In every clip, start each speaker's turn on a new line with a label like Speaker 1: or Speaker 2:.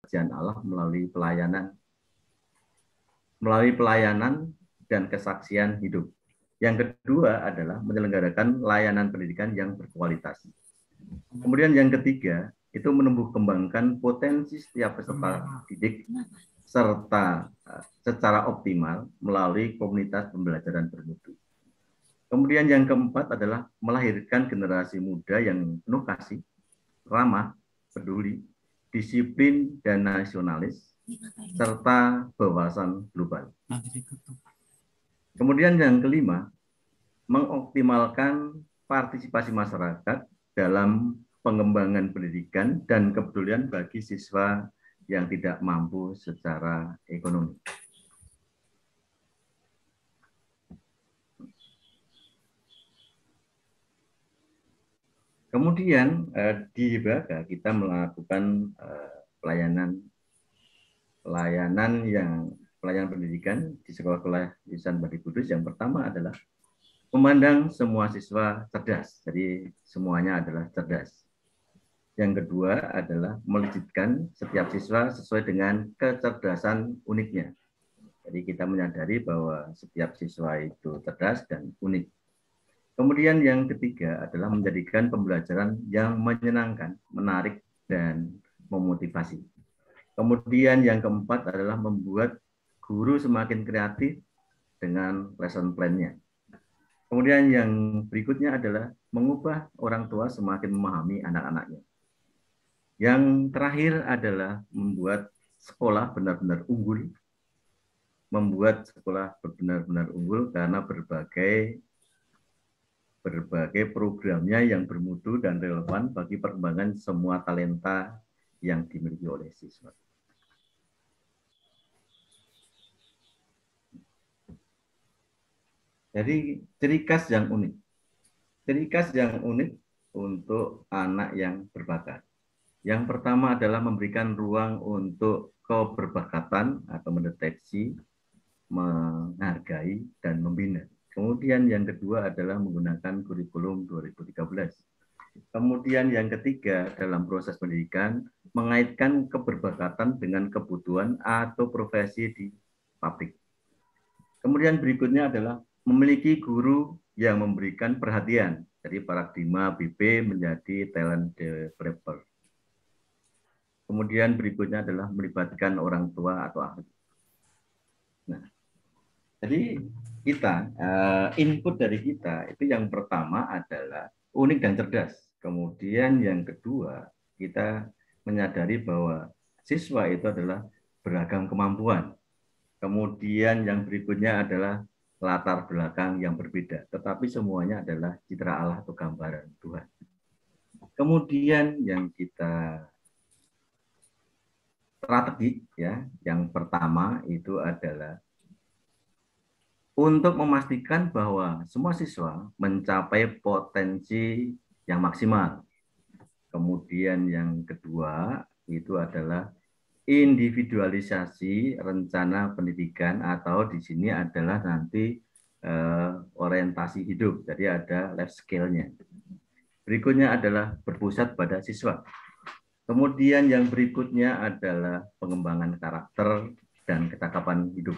Speaker 1: kerajaan Allah melalui pelayanan dan kesaksian hidup. Yang kedua adalah menyelenggarakan layanan pendidikan yang berkualitas. Kemudian yang ketiga, itu menumbuh kembangkan potensi setiap peserta didik serta secara optimal melalui komunitas pembelajaran bermutu. Kemudian yang keempat adalah melahirkan generasi muda yang penuh kasih, ramah, peduli, disiplin, dan nasionalis, serta wawasan global. Kemudian yang kelima, mengoptimalkan partisipasi masyarakat dalam pengembangan pendidikan dan kepedulian bagi siswa yang tidak mampu secara ekonomi. Kemudian di Baga kita melakukan pelayanan pendidikan di sekolah-sekolah Yayasan Badi Kudus. Yang pertama adalah memandang semua siswa cerdas, jadi semuanya adalah cerdas. Yang kedua adalah melejitkan setiap siswa sesuai dengan kecerdasan uniknya. Jadi kita menyadari bahwa setiap siswa itu cerdas dan unik. Kemudian yang ketiga adalah menjadikan pembelajaran yang menyenangkan, menarik, dan memotivasi. Kemudian yang keempat adalah membuat guru semakin kreatif dengan lesson plan-nya. Kemudian yang berikutnya adalah mengubah orang tua semakin memahami anak-anaknya. Yang terakhir adalah membuat sekolah benar-benar unggul, karena berbagai programnya yang bermutu dan relevan bagi perkembangan semua talenta yang dimiliki oleh siswa. Jadi ciri khas yang unik. Ciri khas yang unik untuk anak yang berbakat. Yang pertama adalah memberikan ruang untuk keberbakatan atau mendeteksi, menghargai, dan membina. Kemudian yang kedua adalah menggunakan kurikulum 2013. Kemudian yang ketiga dalam proses pendidikan, mengaitkan keberbakatan dengan kebutuhan atau profesi di pabrik. Kemudian berikutnya adalah memiliki guru yang memberikan perhatian. Jadi paradigma BP menjadi talent developer. Kemudian berikutnya adalah melibatkan orang tua atau ahli. Nah, jadi input dari kita itu yang pertama adalah unik dan cerdas. Kemudian yang kedua, kita menyadari bahwa siswa itu adalah beragam kemampuan. Kemudian yang berikutnya adalah latar belakang yang berbeda, tetapi semuanya adalah citra Allah atau gambaran Tuhan. Kemudian yang kita strategi, ya, yang pertama itu adalah untuk memastikan bahwa semua siswa mencapai potensi yang maksimal. Kemudian yang kedua itu adalah individualisasi rencana pendidikan, atau di sini adalah nanti orientasi hidup. Jadi ada life skill-nya. Berikutnya adalah berpusat pada siswa. Kemudian yang berikutnya adalah pengembangan karakter dan kecakapan hidup.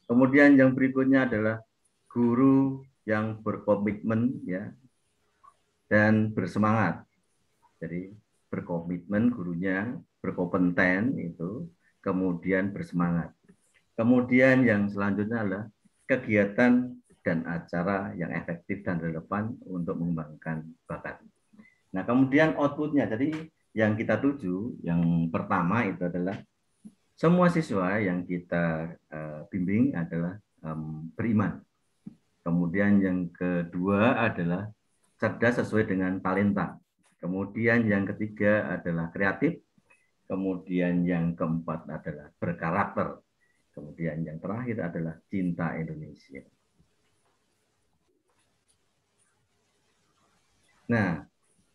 Speaker 1: Kemudian yang berikutnya adalah guru yang berkomitmen, ya, dan bersemangat. Jadi berkomitmen gurunya, berkompeten itu, kemudian bersemangat. Kemudian yang selanjutnya adalah kegiatan dan acara yang efektif dan relevan untuk mengembangkan bakat. Nah, kemudian outputnya, jadi yang kita tuju, yang pertama itu adalah semua siswa yang kita bimbing adalah beriman. Kemudian yang kedua adalah cerdas sesuai dengan talenta. Kemudian yang ketiga adalah kreatif. Kemudian yang keempat adalah berkarakter. Kemudian yang terakhir adalah cinta Indonesia. Nah,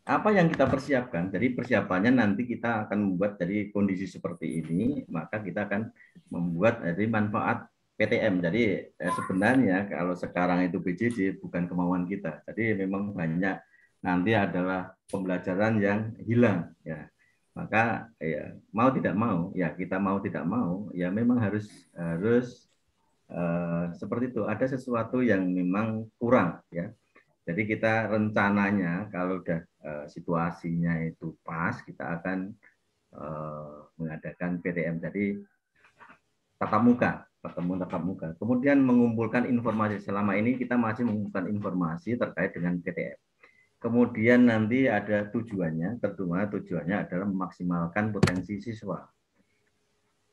Speaker 1: apa yang kita persiapkan? Jadi persiapannya nanti kita akan membuat dari kondisi seperti ini, maka kita akan membuat dari manfaat PTM. Jadi sebenarnya kalau sekarang itu PJJ bukan kemauan kita. Jadi memang banyak nanti adalah pembelajaran yang hilang, ya. Maka ya mau tidak mau, ya kita mau tidak mau, ya memang harus seperti itu. Ada sesuatu yang memang kurang ya. Jadi kita rencananya kalau udah situasinya itu pas, kita akan mengadakan PTM. Jadi tatap muka, tatap muka. Kemudian mengumpulkan informasi. Selama ini kita masih mengumpulkan informasi terkait dengan PTM. Kemudian nanti ada tujuannya, kedua tujuannya adalah memaksimalkan potensi siswa.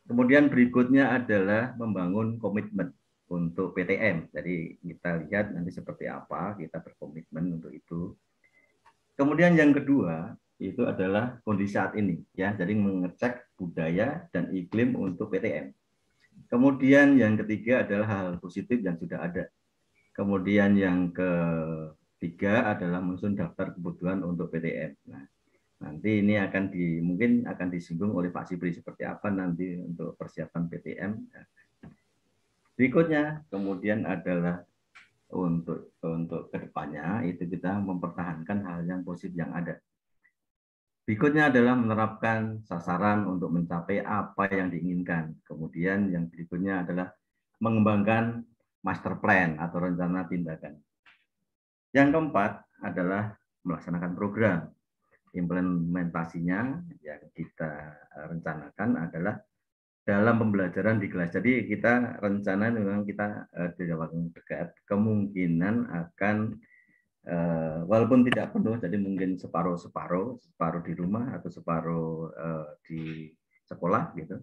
Speaker 1: Kemudian berikutnya adalah membangun komitmen untuk PTM. Jadi kita lihat nanti seperti apa, kita berkomitmen untuk itu. Kemudian yang kedua itu adalah kondisi saat ini, ya. Jadi mengecek budaya dan iklim untuk PTM. Kemudian yang ketiga adalah hal positif yang sudah ada. Kemudian yang ketiga adalah menyusun daftar kebutuhan untuk PTM. Nah, nanti ini mungkin akan disinggung oleh Pak Sibri seperti apa nanti untuk persiapan PTM. Berikutnya kemudian adalah untuk kedepannya itu kita mempertahankan hal yang positif yang ada. Berikutnya adalah menerapkan sasaran untuk mencapai apa yang diinginkan. Kemudian yang berikutnya adalah mengembangkan master plan atau rencana tindakan. Yang keempat adalah melaksanakan program. Implementasinya yang kita rencanakan adalah dalam pembelajaran di kelas. Jadi kita rencana memang kita di waktu dekat kemungkinan akan walaupun tidak penuh, jadi mungkin separuh di rumah atau separuh di sekolah gitu.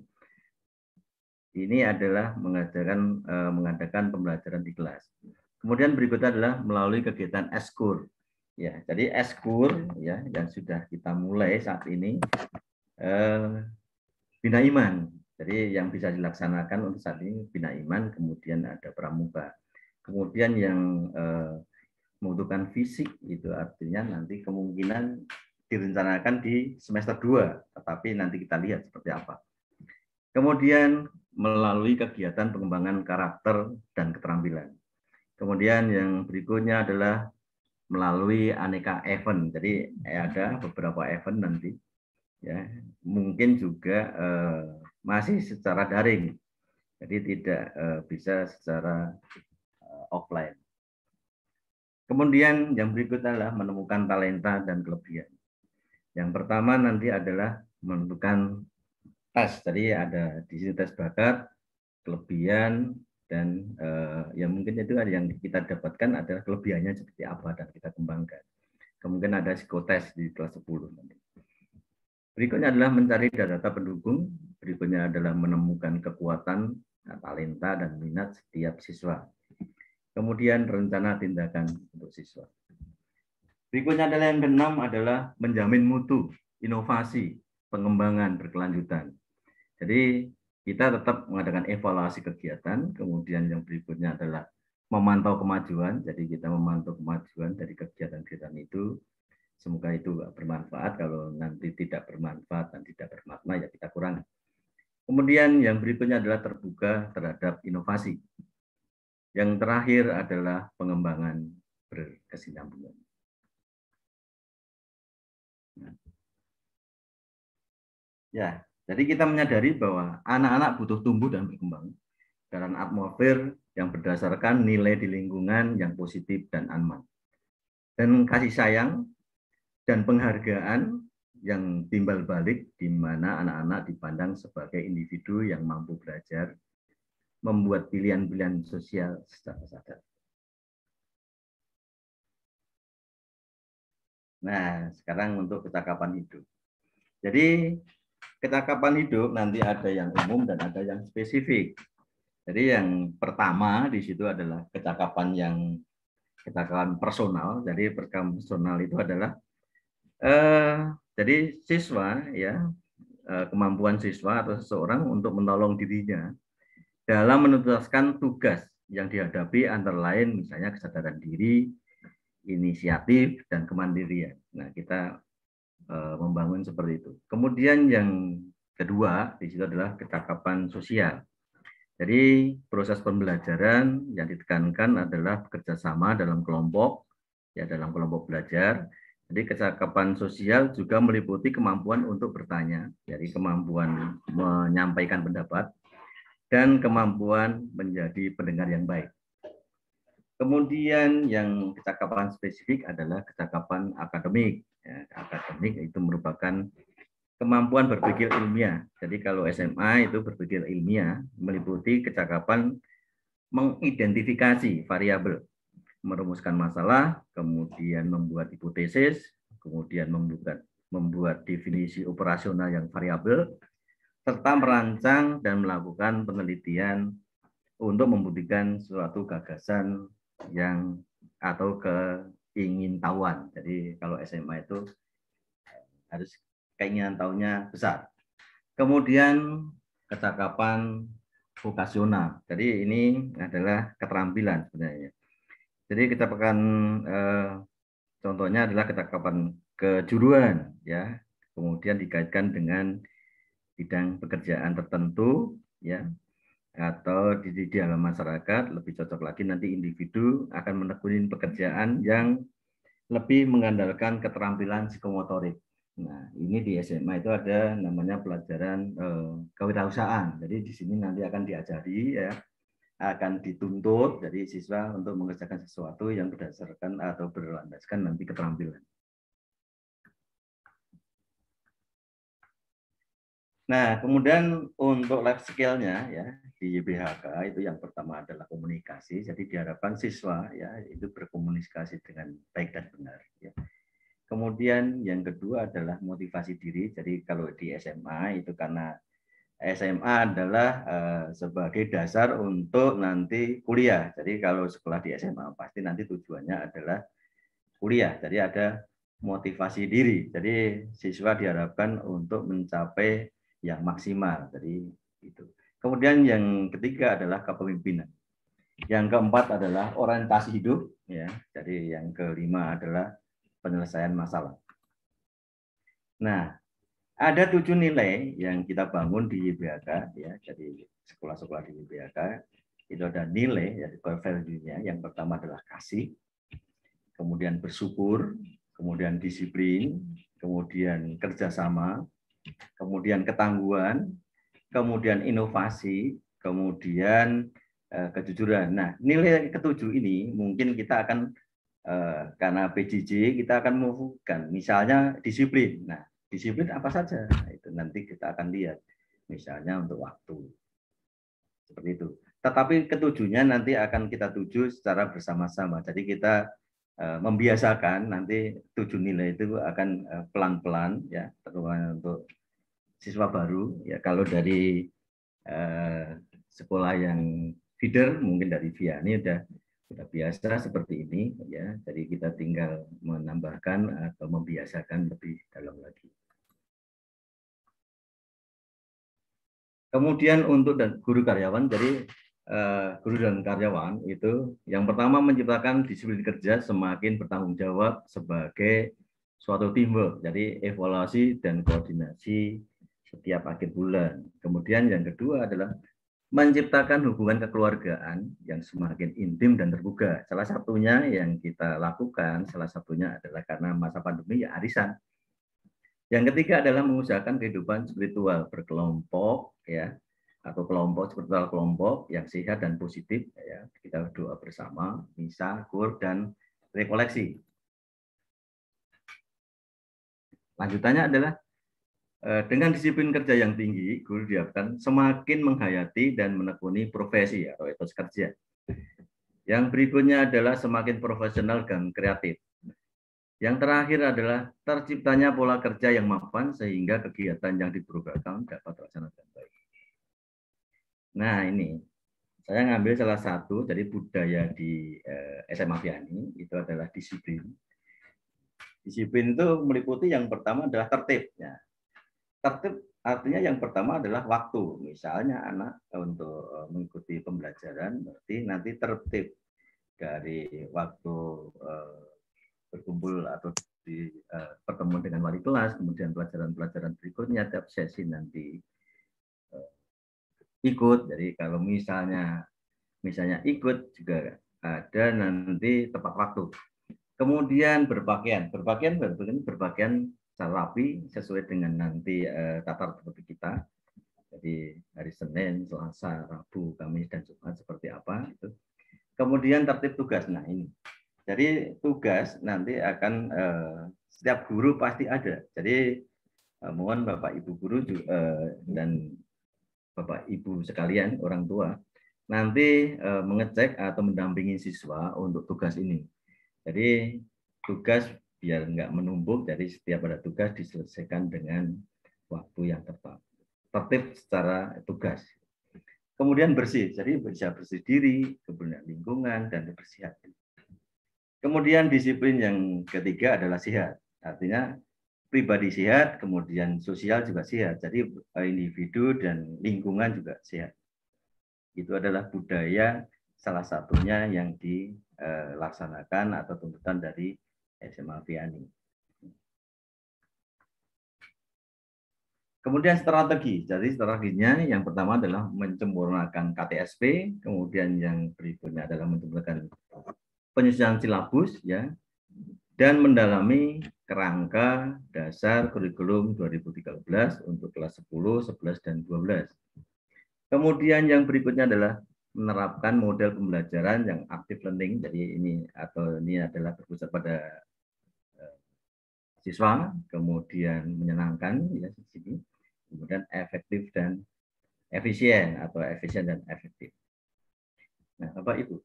Speaker 1: Ini adalah mengadakan pembelajaran di kelas. Kemudian berikutnya adalah melalui kegiatan eskur. Ya, jadi eskur ya yang sudah kita mulai saat ini bina iman. Jadi yang bisa dilaksanakan untuk saat ini bina iman, kemudian ada pramuka. Kemudian yang membutuhkan fisik itu artinya nanti kemungkinan direncanakan di semester 2, tetapi nanti kita lihat seperti apa. Kemudian melalui kegiatan pengembangan karakter dan keterampilan. Kemudian yang berikutnya adalah melalui aneka event. Jadi ada beberapa event nanti, ya mungkin juga masih secara daring, jadi tidak bisa secara offline. Kemudian yang berikutnya adalah menemukan talenta dan kelebihan. Yang pertama nanti adalah menentukan tes. Jadi ada di sini tes bakat, kelebihan, dan yang mungkin itu yang kita dapatkan adalah kelebihannya seperti apa dan kita kembangkan. Kemudian ada psikotes di kelas 10 nanti. Berikutnya adalah mencari data pendukung. Berikutnya adalah menemukan kekuatan, talenta, dan minat setiap siswa. Kemudian rencana tindakan untuk siswa. Berikutnya adalah yang keenam adalah menjamin mutu, inovasi, pengembangan berkelanjutan. Jadi kita tetap mengadakan evaluasi kegiatan, kemudian yang berikutnya adalah memantau kemajuan. Jadi kita memantau kemajuan dari kegiatan-kegiatan itu. Semoga itu bermanfaat. Kalau nanti tidak bermanfaat dan tidak bermakna, ya kita kurangi. Kemudian yang berikutnya adalah terbuka terhadap inovasi. Yang terakhir adalah pengembangan berkesinambungan. Ya, jadi kita menyadari bahwa anak-anak butuh tumbuh dan berkembang dalam atmosfer yang berdasarkan nilai di lingkungan yang positif dan aman. Dan kasih sayang dan penghargaan yang timbal balik di mana anak-anak dipandang sebagai individu yang mampu belajar, membuat pilihan-pilihan sosial secara sadar. Nah, sekarang untuk kecakapan hidup. Jadi, kecakapan hidup nanti ada yang umum dan ada yang spesifik. Jadi yang pertama di situ adalah kecakapan yang kecakapan personal. Jadi personal itu adalah jadi siswa ya kemampuan siswa atau seseorang untuk menolong dirinya dalam menuntaskan tugas yang dihadapi antara lain misalnya kesadaran diri, inisiatif, dan kemandirian. Nah, kita membangun seperti itu. Kemudian yang kedua di situ adalah kecakapan sosial. Jadi proses pembelajaran yang ditekankan adalah bekerja sama dalam kelompok, ya dalam kelompok belajar, Jadi kecakapan sosial juga meliputi kemampuan untuk bertanya, jadi kemampuan menyampaikan pendapat, dan kemampuan menjadi pendengar yang baik. Kemudian yang kecakapan spesifik adalah kecakapan akademik. Ya, akademik itu merupakan kemampuan berpikir ilmiah. Jadi kalau SMA itu berpikir ilmiah meliputi kecakapan mengidentifikasi variabel, merumuskan masalah, kemudian membuat hipotesis, kemudian membuat definisi operasional yang variabel, serta merancang dan melakukan penelitian untuk membuktikan suatu gagasan yang atau keingintahuan. Jadi kalau SMA itu harus keinginan tahunya besar. Kemudian kecakapan vokasional. Jadi ini adalah keterampilan sebenarnya. Jadi kecakapan contohnya adalah kecakapan kejuruan, ya. Kemudian dikaitkan dengan bidang pekerjaan tertentu, ya, atau di dalam masyarakat. Lebih cocok lagi nanti individu akan menekuni pekerjaan yang lebih mengandalkan keterampilan psikomotorik. Nah, ini di SMA itu ada namanya pelajaran kewirausahaan. Jadi di sini nanti akan diajari, ya, akan dituntut dari siswa untuk mengerjakan sesuatu yang berdasarkan atau berlandaskan nanti keterampilan. Nah, kemudian untuk life skill-nya, ya, di YBHK itu yang pertama adalah komunikasi. Jadi diharapkan siswa, ya, itu berkomunikasi dengan baik dan benar, ya. Kemudian yang kedua adalah motivasi diri. Jadi kalau di SMA itu karena SMA adalah sebagai dasar untuk nanti kuliah. Jadi kalau sekolah di SMA pasti nanti tujuannya adalah kuliah. Jadi ada motivasi diri. Jadi siswa diharapkan untuk mencapai yang maksimal. Jadi itu. Kemudian yang ketiga adalah kepemimpinan. Yang keempat adalah orientasi hidup, ya. Jadi yang kelima adalah penyelesaian masalah. Nah, ada 7 nilai yang kita bangun di YBHK, ya. Jadi sekolah-sekolah di YBHK itu ada nilai, ya, core value-nya. Yang pertama adalah kasih, kemudian bersyukur, kemudian disiplin, kemudian kerjasama, kemudian ketangguhan, kemudian inovasi, kemudian kejujuran. Nah, nilai ketujuh ini mungkin kita akan karena PJJ kita akan mengukuhkan, misalnya disiplin. Nah, disiplin apa saja? Nah, itu nanti kita akan lihat. Misalnya untuk waktu, seperti itu. Tetapi ketujuhnya nanti akan kita tuju secara bersama-sama. Jadi kita membiasakan nanti 7 nilai itu akan pelan-pelan, ya, terutama untuk siswa baru, ya. Kalau dari sekolah yang feeder mungkin dari VIA ini sudah biasa seperti ini, ya. Jadi kita tinggal menambahkan atau membiasakan lebih dalam lagi. Kemudian untuk guru karyawan, jadi guru dan karyawan itu yang pertama menciptakan disiplin kerja semakin bertanggung jawab sebagai suatu teamwork. Jadi evaluasi dan koordinasi setiap akhir bulan. Kemudian yang kedua adalah menciptakan hubungan kekeluargaan yang semakin intim dan terbuka. Salah satunya yang kita lakukan, salah satunya adalah karena masa pandemi, ya, arisan. Yang ketiga adalah mengusahakan kehidupan spiritual berkelompok, ya, atau kelompok spiritual kelompok yang sehat dan positif, ya. Kita doa bersama, misa, kur, dan rekoleksi. Lanjutannya adalah dengan disiplin kerja yang tinggi, guru diharapkan semakin menghayati dan menekuni profesi atau etos kerja. Yang berikutnya adalah semakin profesional dan kreatif. Yang terakhir adalah terciptanya pola kerja yang mapan sehingga kegiatan yang diprogramkan dapat terlaksana dengan baik. Nah, ini saya ngambil salah satu dari budaya di SMA Viani, itu adalah disiplin. Disiplin itu meliputi yang pertama adalah tertib. Ya. Tertib artinya yang pertama adalah waktu. Misalnya anak untuk mengikuti pembelajaran, berarti nanti tertib dari waktu berkumpul atau di pertemuan dengan wali kelas, kemudian pelajaran-pelajaran berikutnya tiap sesi nanti ikut. Jadi kalau misalnya ikut juga ada nanti tepat waktu. Kemudian berpakaian secara rapi sesuai dengan nanti tata tertib kita. Jadi hari Senin, Selasa, Rabu, Kamis, dan Jumat seperti apa itu. Kemudian tertib tugas. Nah ini, jadi tugas nanti akan setiap guru pasti ada. Jadi mohon Bapak Ibu guru dan Bapak Ibu sekalian orang tua nanti mengecek atau mendampingi siswa untuk tugas ini. Jadi tugas biar nggak menumpuk, jadi setiap ada tugas diselesaikan dengan waktu yang tepat. Tertib secara tugas. Kemudian bersih, jadi bisa bersih diri, kemudian lingkungan, dan kebersihan. Kemudian disiplin yang ketiga adalah sehat. Artinya pribadi sehat, kemudian sosial juga sehat. Jadi individu dan lingkungan juga sehat. Itu adalah budaya salah satunya yang dilaksanakan atau tuntutan dari SMA Vianney. Kemudian strategi. Jadi strateginya yang pertama adalah menyempurnakan KTSP, kemudian yang berikutnya adalah menyempurnakan penyusunan silabus, ya, dan mendalami kerangka dasar kurikulum 2013 untuk kelas 10, 11, dan 12. Kemudian yang berikutnya adalah menerapkan model pembelajaran yang active learning. Jadi ini adalah berpusat pada siswa, kemudian menyenangkan, ya, kemudian efektif dan efisien atau efisien dan efektif. Nah, Bapak Ibu,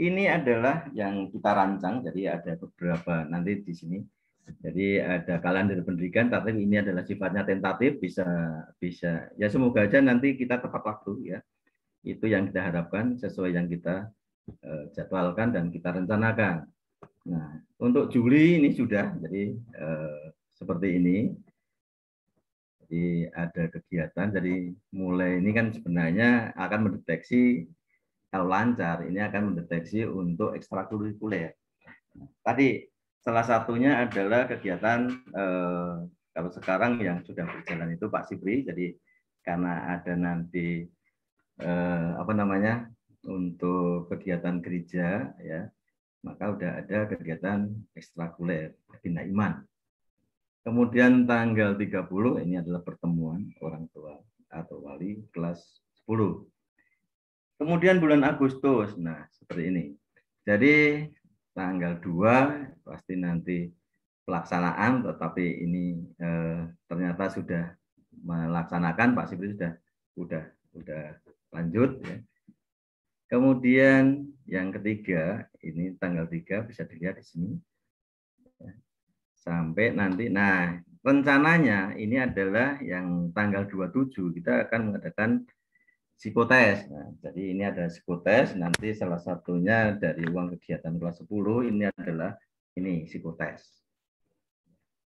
Speaker 1: ini adalah yang kita rancang. Jadi ada beberapa nanti di sini. Jadi ada kalender pendidikan, tapi ini adalah sifatnya tentatif, bisa ya semoga aja nanti kita tepat waktu, ya. Itu yang kita harapkan sesuai yang kita jadwalkan dan kita rencanakan. Nah, untuk Juli ini sudah, jadi seperti ini. Jadi ada kegiatan, jadi mulai ini kan sebenarnya akan mendeteksi kalau lancar, ini akan mendeteksi untuk ekstrakurikuler. Tadi salah satunya adalah kegiatan kalau sekarang yang sudah berjalan itu Pak Sipri. Jadi karena ada nanti untuk kegiatan gereja, ya, maka udah ada kegiatan ekstrakurikuler Bina Iman. Kemudian tanggal 30 ini adalah pertemuan orang tua atau wali kelas 10. Kemudian bulan Agustus, nah seperti ini. Jadi tanggal 2 pasti nanti pelaksanaan, tetapi ini ternyata sudah melaksanakan, Pak Sipri sudah lanjut, ya. Kemudian yang ketiga, ini tanggal 3 bisa dilihat di sini. Sampai nanti, nah rencananya ini adalah yang tanggal 27 kita akan mengadakan psikotes. Nah, jadi ini ada psikotes, nanti salah satunya dari uang kegiatan kelas 10 ini adalah ini psikotes.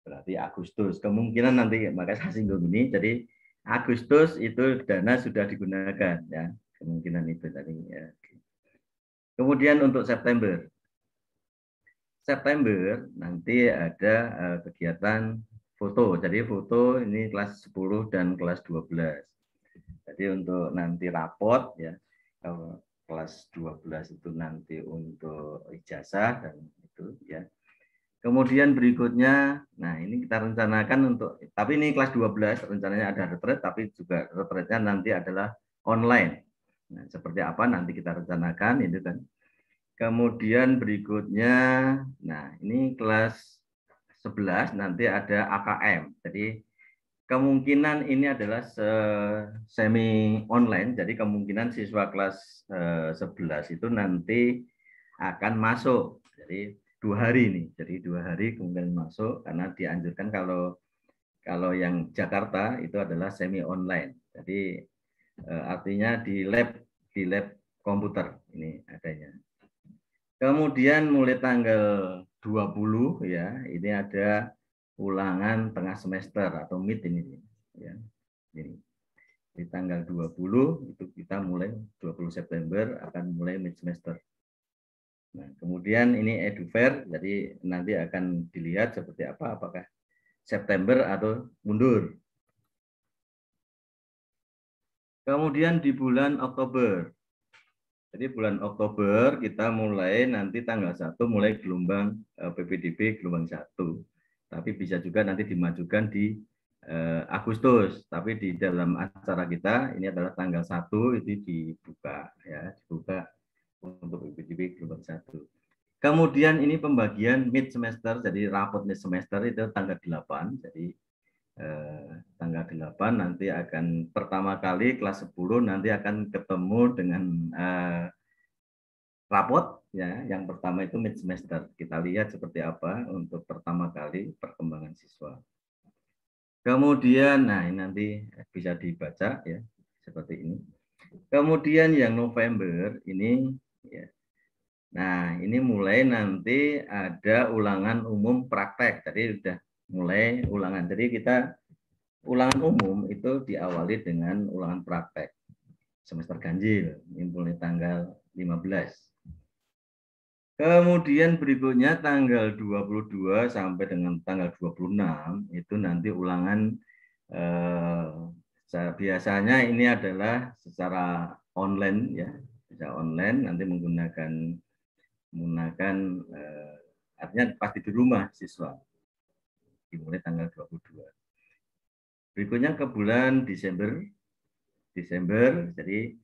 Speaker 1: Berarti Agustus, kemungkinan nanti, makanya saya singgung ini, jadi Agustus itu dana sudah digunakan, ya, kemungkinan itu tadi, ya. Kemudian untuk September nanti ada kegiatan foto. Jadi foto ini kelas 10 dan kelas 12. Jadi untuk nanti rapot, ya, kalau kelas 12 itu nanti untuk ijazah dan itu, ya. Kemudian berikutnya, nah ini kita rencanakan untuk, tapi ini kelas 12 rencananya ada retret, tapi juga retretnya nanti adalah online. Nah, seperti apa nanti kita rencanakan itu kan. Kemudian berikutnya, nah ini kelas 11 nanti ada AKM. Jadi kemungkinan ini adalah semi online. Jadi kemungkinan siswa kelas 11 itu nanti akan masuk. Jadi 2 hari ini. Jadi 2 hari kemungkinan masuk karena dianjurkan kalau yang Jakarta itu adalah semi online. Jadi artinya di lab komputer ini adanya. Kemudian mulai tanggal 20, ya, ini ada ulangan tengah semester atau mid ini, ya. Ini. Di tanggal 20 itu kita mulai 20 September akan mulai mid semester. Nah, kemudian ini EduFair, jadi nanti akan dilihat seperti apa, apakah September atau mundur. Kemudian di bulan Oktober Jadi bulan Oktober kita mulai nanti tanggal 1 mulai gelombang PPDB gelombang 1. Tapi bisa juga nanti dimajukan di Agustus. Tapi di dalam acara kita ini adalah tanggal 1 itu dibuka ya, dibuka untuk PPDB gelombang 1. Kemudian ini pembagian mid semester, jadi rapot mid semester itu tanggal 8. Jadi tanggal 8 nanti akan pertama kali kelas 10 nanti akan ketemu dengan rapot ya. Yang pertama itu mid semester. Kita lihat seperti apa untuk pertama kali perkembangan siswa. Kemudian nah ini nanti bisa dibaca ya seperti ini. Kemudian yang November ini ya. Nah, ini mulai nanti ada ulangan umum praktek. Jadi sudah mulai ulangan. Jadi kita ulangan umum itu diawali dengan ulangan praktek semester ganjil. Ini mulai tanggal 15. Kemudian berikutnya tanggal 22 sampai dengan tanggal 26 itu nanti ulangan biasanya ini adalah secara online ya, bisa online nanti menggunakan artinya pasti di rumah siswa. Dimulai tanggal 22. Berikutnya ke bulan Desember. Jadi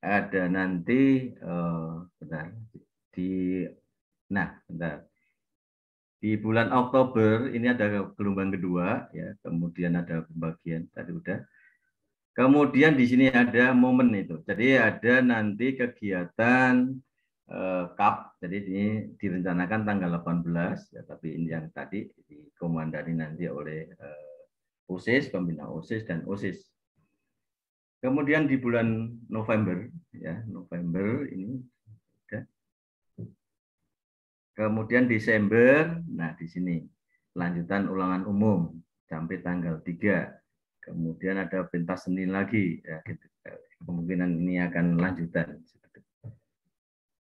Speaker 1: ada nanti bentar di bulan Oktober ini ada gelombang kedua ya, kemudian ada pembagian tadi udah. Kemudian di sini ada momen itu. Jadi ada nanti kegiatan CAP. Jadi ini direncanakan tanggal 18 ya, tapi ini yang tadi dikomandani nanti oleh OSIS, pembina OSIS dan OSIS. Kemudian di bulan November ya, November ini ya. Kemudian Desember, nah di sini lanjutan ulangan umum sampai tanggal 3. Kemudian ada pentas seni lagi ya, gitu. Kemungkinan ini akan lanjutan.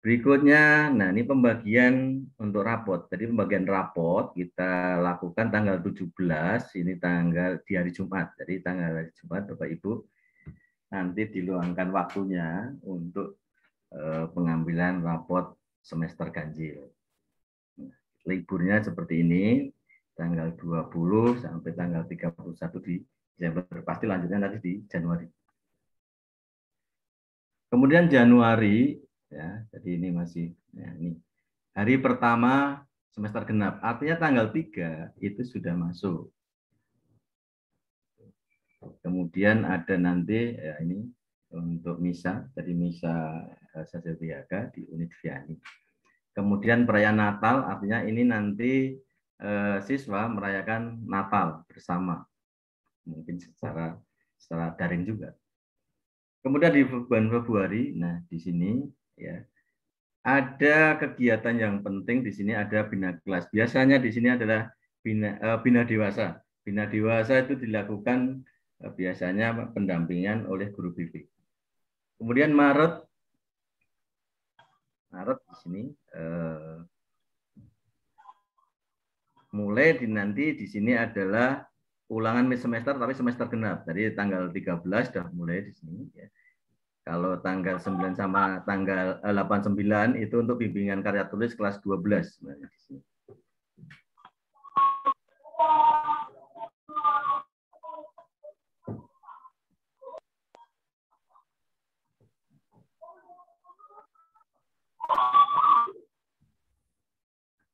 Speaker 1: Berikutnya, nah ini pembagian untuk rapot. Jadi pembagian rapot kita lakukan tanggal 17, ini tanggal di hari Jumat. Jadi tanggal hari Jumat Bapak Ibu nanti diluangkan waktunya untuk pengambilan rapot semester ganjil. Liburnya seperti ini, tanggal 20 sampai tanggal 31 di Desember. Pasti lanjutnya nanti di Januari. Kemudian Januari, ya, jadi ini masih, ya, ini hari pertama semester genap. Artinya tanggal 3 itu sudah masuk. Kemudian ada nanti ya ini untuk misa, jadi misa Sasetiaga di unit Viani. Kemudian perayaan Natal, artinya ini nanti siswa merayakan Natal bersama, mungkin secara daring juga. Kemudian di bulan Februari, nah di sini ya ada kegiatan yang penting di sini ada bina kelas. Biasanya di sini adalah bina dewasa. Bina dewasa itu dilakukan biasanya pendampingan oleh guru bimbing. Kemudian Maret di sini mulai nanti di sini adalah ulangan mid semester tapi semester genap. Jadi tanggal 13 sudah mulai di sini ya. Kalau tanggal 9 sama tanggal 89 itu untuk bimbingan karya tulis kelas 12 sebenarnya di sini.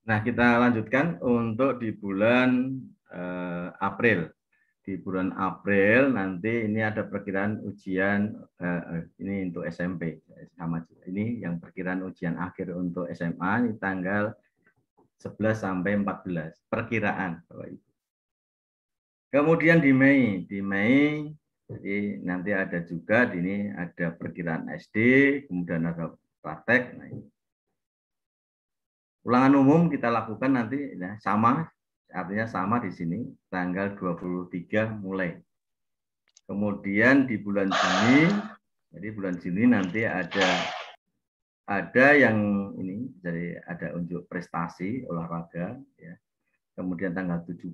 Speaker 1: Nah, kita lanjutkan untuk di bulan April. Di bulan April nanti ini ada perkiraan ujian ini untuk SMP sama ini yang perkiraan ujian akhir untuk SMA ini tanggal 11 sampai 14 perkiraan Bapak Ibu. Kemudian di Mei jadi nanti ada juga ini ada perkiraan SD, kemudian ada praktek. Nah, ini. Ulangan umum kita lakukan nanti ya, sama, artinya sama di sini, tanggal 23 mulai. Kemudian di bulan Juni, jadi bulan Juni nanti ada yang ini, jadi ada unjuk prestasi olahraga, ya. Kemudian tanggal 17,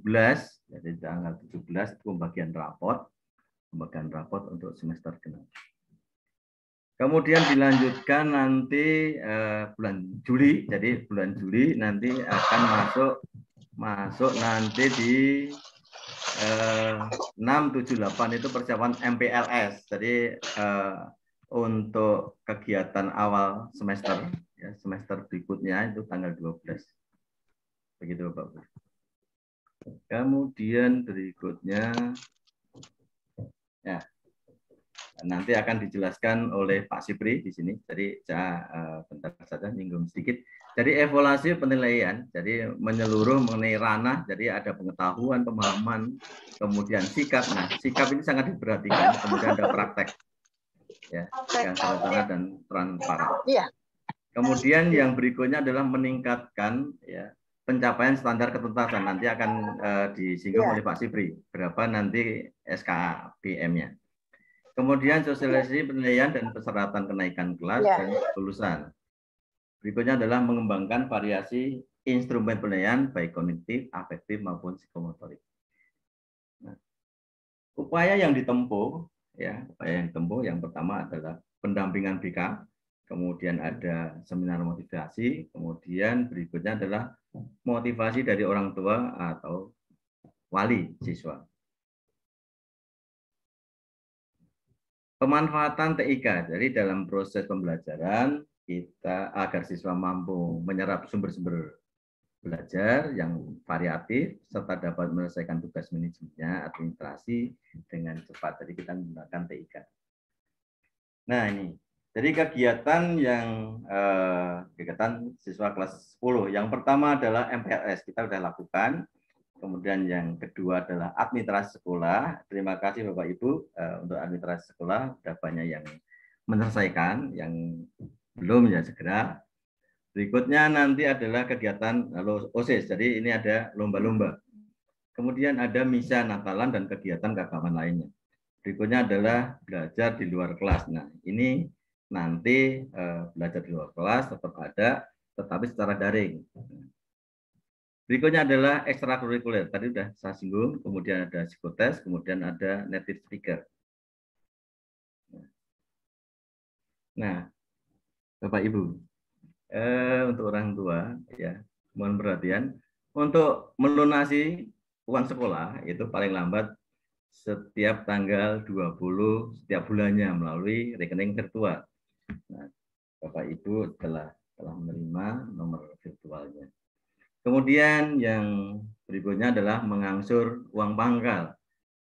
Speaker 1: jadi tanggal 17 itu pembagian rapot untuk semester genap. Kemudian dilanjutkan nanti bulan Juli. Jadi bulan Juli nanti akan masuk nanti di 678 itu persiapan MPLS. Jadi untuk kegiatan awal semester, ya, semester berikutnya itu tanggal 12. Begitu Bapak. Kemudian berikutnya, ya, nanti akan dijelaskan oleh Pak Sipri di sini. Jadi saya bentar saja nyinggung sedikit. Jadi evaluasi penilaian, jadi menyeluruh mengenai ranah, jadi ada pengetahuan, pemahaman, kemudian sikap. Nah, sikap ini sangat diperhatikan. Kemudian ada praktek, ya, yang sederhana dan transparan. Kemudian yang berikutnya adalah meningkatkan, ya, pencapaian standar ketuntasan. Nanti akan disinggung oleh Pak Sipri berapa nanti SKBM-nya. Kemudian sosialisasi penilaian dan persyaratan kenaikan kelas dan lulusan. Berikutnya adalah mengembangkan variasi instrumen penilaian baik kognitif, afektif maupun psikomotorik. Nah, upaya yang ditempuh, yang pertama adalah pendampingan BK, kemudian ada seminar motivasi, kemudian berikutnya adalah motivasi dari orang tua atau wali siswa. Pemanfaatan TIK, jadi dalam proses pembelajaran kita agar siswa mampu menyerap sumber-sumber belajar yang variatif serta dapat menyelesaikan tugas manajemennya administrasi dengan cepat. Jadi kita menggunakan TIK. Nah ini, jadi kegiatan kegiatan siswa kelas 10. Yang pertama adalah MPLS, kita sudah lakukan. Kemudian yang kedua adalah administrasi sekolah. Terima kasih Bapak Ibu untuk administrasi sekolah. Sudah banyak yang menyelesaikan, yang belum ya segera. Berikutnya nanti adalah kegiatan OSIS. Jadi ini ada lomba-lomba. Kemudian ada misa Natalan dan kegiatan keagamaan lainnya. Berikutnya adalah belajar di luar kelas. Nah, ini nanti belajar di luar kelas tetap ada, tetapi secara daring. Berikutnya adalah ekstrakurikuler. Tadi sudah saya singgung, kemudian ada psikotes, kemudian ada native speaker. Nah, Bapak Ibu, untuk orang tua, ya, mohon perhatian. Untuk melunasi uang sekolah itu paling lambat setiap tanggal 20 setiap bulannya melalui rekening virtual. Nah, Bapak Ibu telah menerima nomor virtualnya. Kemudian yang berikutnya adalah mengangsur uang pangkal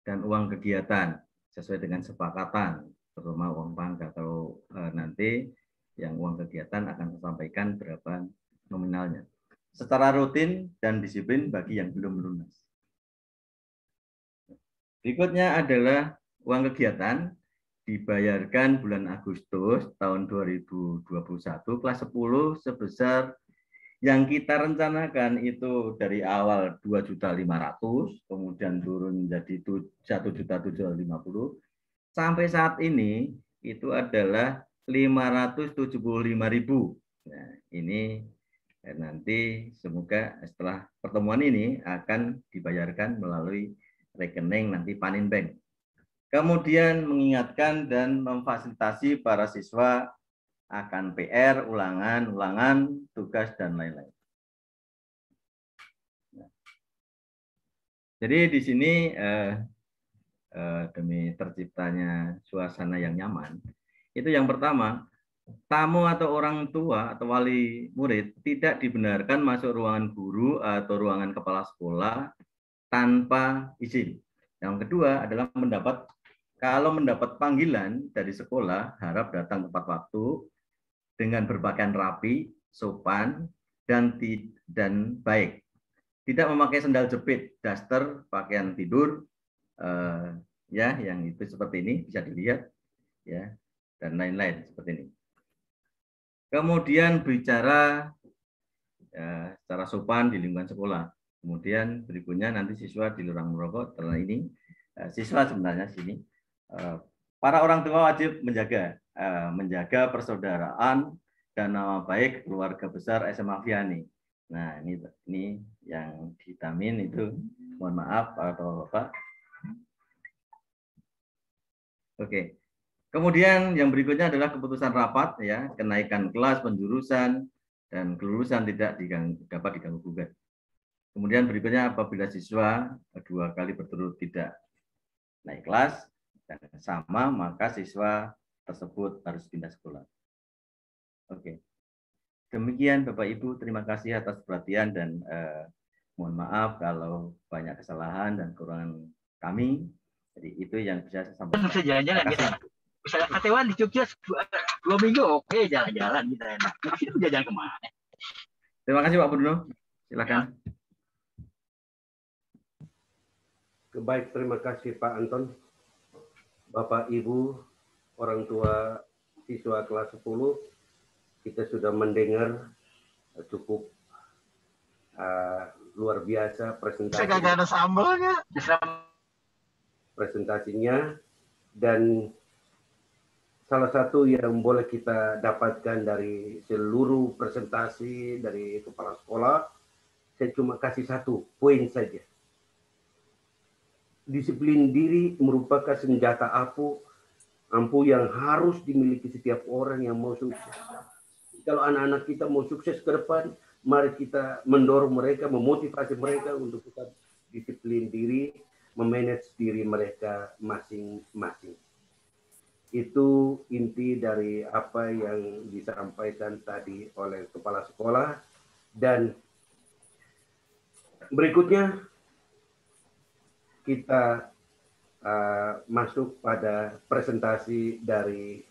Speaker 1: dan uang kegiatan sesuai dengan sepakatan, terutama uang pangkal. Kalau nanti yang uang kegiatan akan saya sampaikan berapa nominalnya. Secara rutin dan disiplin bagi yang belum lunas. Berikutnya adalah uang kegiatan dibayarkan bulan Agustus tahun 2021 kelas 10 sebesar yang kita rencanakan itu dari awal 2.500.000, kemudian turun menjadi 1.750.000, sampai saat ini itu adalah 575.000. Nah, ini nanti semoga setelah pertemuan ini akan dibayarkan melalui rekening nanti Paninbank. Kemudian mengingatkan dan memfasilitasi para siswa akan PR, ulangan, tugas, dan lain-lain. Jadi di sini demi terciptanya suasana yang nyaman, itu yang pertama, tamu atau orang tua atau wali murid tidak dibenarkan masuk ruangan guru atau ruangan kepala sekolah tanpa izin. Yang kedua adalah kalau mendapat panggilan dari sekolah, harap datang tepat waktu, dengan berpakaian rapi, sopan, dan baik. Tidak memakai sendal jepit, daster, pakaian tidur, ya, yang itu seperti ini bisa dilihat, ya, dan lain-lain seperti ini. Kemudian bicara secara sopan di lingkungan sekolah. Kemudian berikutnya nanti siswa dilarang merokok. Karena ini siswa sebenarnya sini. Para orang tua wajib menjaga persaudaraan dan nama baik keluarga besar SMA Viani. Nah, ini yang vitamin itu, mohon maaf atau Bapak. Oke. Kemudian yang berikutnya adalah keputusan rapat, ya, kenaikan kelas, penjurusan, dan kelulusan tidak dapat diganggu gugat. Kemudian berikutnya apabila siswa 2 kali berturut tidak naik kelas dan sama, maka siswa tersebut harus pindah sekolah. Oke. Demikian Bapak Ibu, terima kasih atas perhatian dan mohon maaf kalau banyak kesalahan dan kekurangan kami. Jadi itu yang bisa saya sampaikan.
Speaker 2: Bisa jalan-jalan kita. Bisa KTW di Jogja 2 minggu, oke, jalan-jalan kita enak. Itu jalan kemana?
Speaker 1: Terima kasih Pak Bruno. Silakan.
Speaker 3: Baik, terima kasih Pak Anton. Bapak Ibu, orang tua siswa kelas 10, kita sudah mendengar cukup luar biasa presentasinya, dan salah satu yang boleh kita dapatkan dari seluruh presentasi dari kepala sekolah, saya cuma kasih satu poin saja. Disiplin diri merupakan senjata ampuh yang harus dimiliki setiap orang yang mau sukses. Kalau anak-anak kita mau sukses ke depan, mari kita mendorong mereka, memotivasi mereka untuk tetap disiplin diri, memanage diri mereka masing-masing. Itu inti dari apa yang disampaikan tadi oleh kepala sekolah. Dan berikutnya kita masuk pada presentasi dari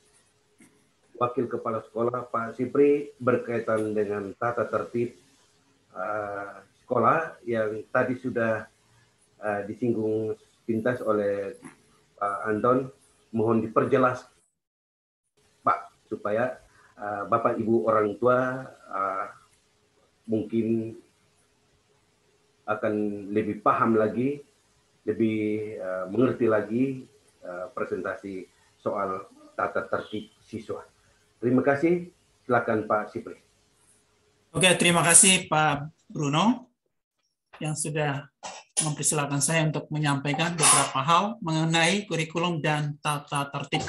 Speaker 3: Wakil Kepala Sekolah Pak Sipri berkaitan dengan tata tertib sekolah yang tadi sudah disinggung pintas oleh Pak Anton. Mohon diperjelas Pak, supaya Bapak Ibu orang tua mungkin akan lebih paham lagi, lebih mengerti lagi presentasi soal tata tertib siswa. Terima kasih. Silakan Pak Sipri.
Speaker 4: Oke, terima kasih Pak Bruno yang sudah mempersilakan saya untuk menyampaikan beberapa hal mengenai kurikulum dan tata tertib.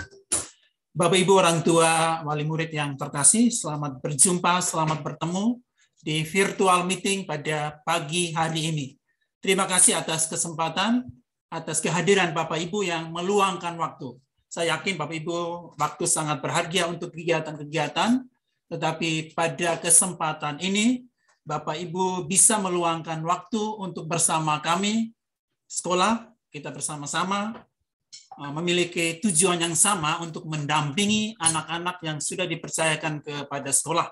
Speaker 4: Bapak Ibu orang tua wali murid yang terkasih, selamat berjumpa, selamat bertemu di virtual meeting pada pagi hari ini. Terima kasih atas kesempatan, atas kehadiran Bapak Ibu yang meluangkan waktu. Saya yakin Bapak Ibu waktu sangat berharga untuk kegiatan-kegiatan, tetapi pada kesempatan ini Bapak Ibu bisa meluangkan waktu untuk bersama kami, sekolah, kita bersama-sama memiliki tujuan yang sama untuk mendampingi anak-anak yang sudah dipercayakan kepada sekolah.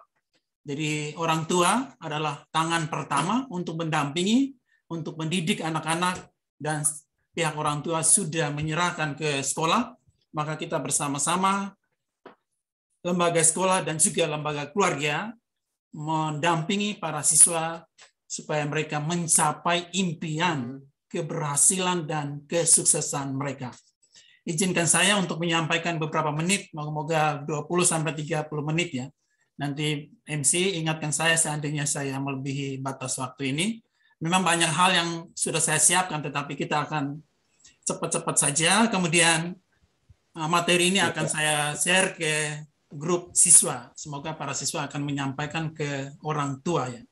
Speaker 4: Jadi orang tua adalah tangan pertama untuk mendampingi, untuk mendidik anak-anak, dan pihak orang tua sudah menyerahkan ke sekolah, maka kita bersama-sama, lembaga sekolah dan juga lembaga keluarga, mendampingi para siswa supaya mereka mencapai impian, keberhasilan, dan kesuksesan mereka. Izinkan saya untuk menyampaikan beberapa menit, moga-moga 20-30 menit ya. Nanti MC ingatkan saya seandainya saya melebihi batas waktu ini. Memang banyak hal yang sudah saya siapkan, tetapi kita akan cepat-cepat saja. Kemudian materi ini akan saya share ke grup siswa. Semoga para siswa akan menyampaikan ke orang tua ya.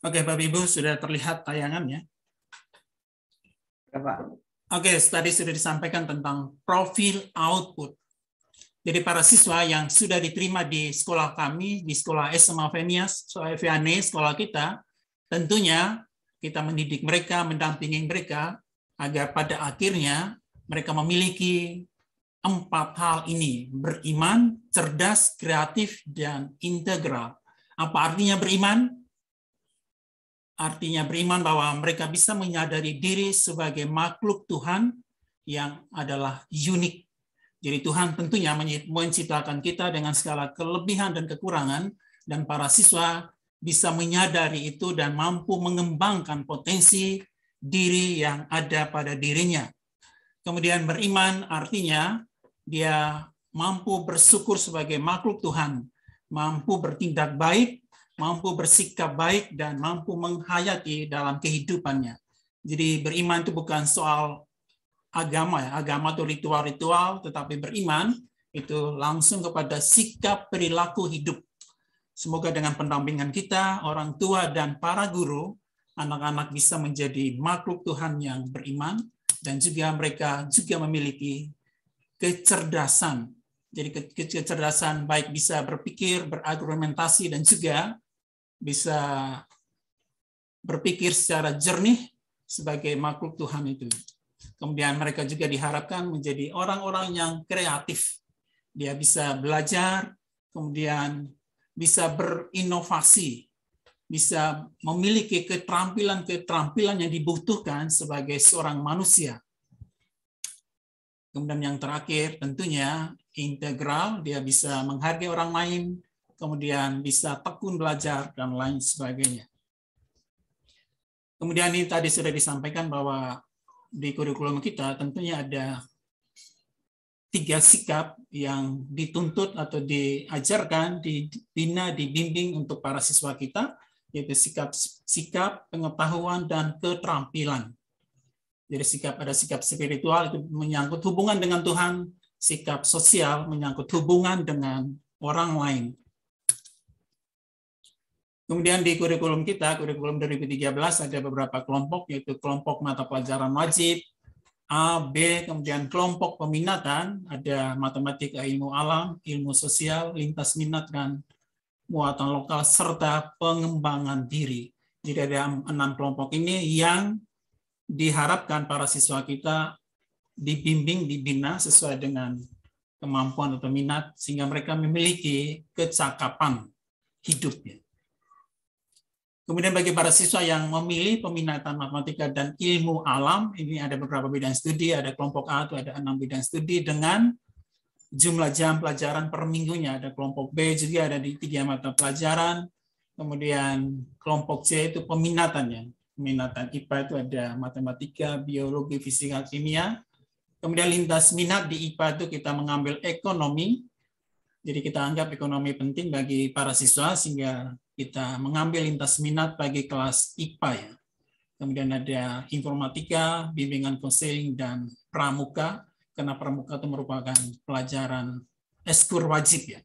Speaker 4: Oke, Bapak Ibu sudah terlihat tayangannya. Oke, tadi sudah disampaikan tentang profil output. Jadi para siswa yang sudah diterima di sekolah kami, di sekolah SMA Vianney, sekolah kita, tentunya kita mendidik mereka, mendampingi mereka, agar pada akhirnya mereka memiliki 4 hal ini: beriman, cerdas, kreatif, dan integral. Apa artinya beriman? Artinya beriman bahwa mereka bisa menyadari diri sebagai makhluk Tuhan yang adalah unik. Jadi Tuhan tentunya menciptakan kita dengan segala kelebihan dan kekurangan, dan para siswa bisa menyadari itu dan mampu mengembangkan potensi diri yang ada pada dirinya. Kemudian beriman artinya dia mampu bersyukur sebagai makhluk Tuhan, mampu bertindak baik, mampu bersikap baik, dan mampu menghayati dalam kehidupannya. Jadi beriman itu bukan soal agama ya, agama itu ritual-ritual, tetapi beriman itu langsung kepada sikap perilaku hidup. Semoga dengan pendampingan kita, orang tua dan para guru, anak-anak bisa menjadi makhluk Tuhan yang beriman, dan juga mereka juga memiliki kecerdasan. Jadi kecerdasan baik bisa berpikir, berargumentasi, dan juga bisa berpikir secara jernih sebagai makhluk Tuhan itu. Kemudian mereka juga diharapkan menjadi orang-orang yang kreatif. Dia bisa belajar, kemudian bisa berinovasi, bisa memiliki keterampilan-keterampilan yang dibutuhkan sebagai seorang manusia. Kemudian yang terakhir tentunya integral, dia bisa menghargai orang lain, kemudian bisa tekun belajar, dan lain sebagainya. Kemudian ini tadi sudah disampaikan bahwa di kurikulum kita tentunya ada 3 sikap yang dituntut atau diajarkan, dibina, dibimbing untuk para siswa kita, yaitu sikap, pengetahuan, dan keterampilan. Jadi ada sikap spiritual, itu menyangkut hubungan dengan Tuhan, sikap sosial menyangkut hubungan dengan orang lain. Kemudian di kurikulum kita, kurikulum 2013, ada beberapa kelompok, yaitu kelompok mata pelajaran wajib, A, B, kemudian kelompok peminatan, ada matematika, ilmu alam, ilmu sosial, lintas minat, dan muatan lokal, serta pengembangan diri. Jadi ada 6 kelompok ini yang diharapkan para siswa kita dibimbing, dibina sesuai dengan kemampuan atau minat, sehingga mereka memiliki kecakapan hidupnya. Kemudian bagi para siswa yang memilih peminatan matematika dan ilmu alam, ini ada beberapa bidang studi, ada kelompok A itu ada 6 bidang studi dengan jumlah jam pelajaran per minggunya, ada kelompok B juga ada di 3 mata pelajaran, kemudian kelompok C itu peminatannya, peminatan IPA itu ada matematika, biologi, fisika, kimia, kemudian lintas minat di IPA itu kita mengambil ekonomi, jadi kita anggap ekonomi penting bagi para siswa sehingga kita mengambil lintas minat bagi kelas IPA ya. Kemudian ada informatika, bimbingan konseling, dan pramuka, karena pramuka itu merupakan pelajaran eskul wajib ya.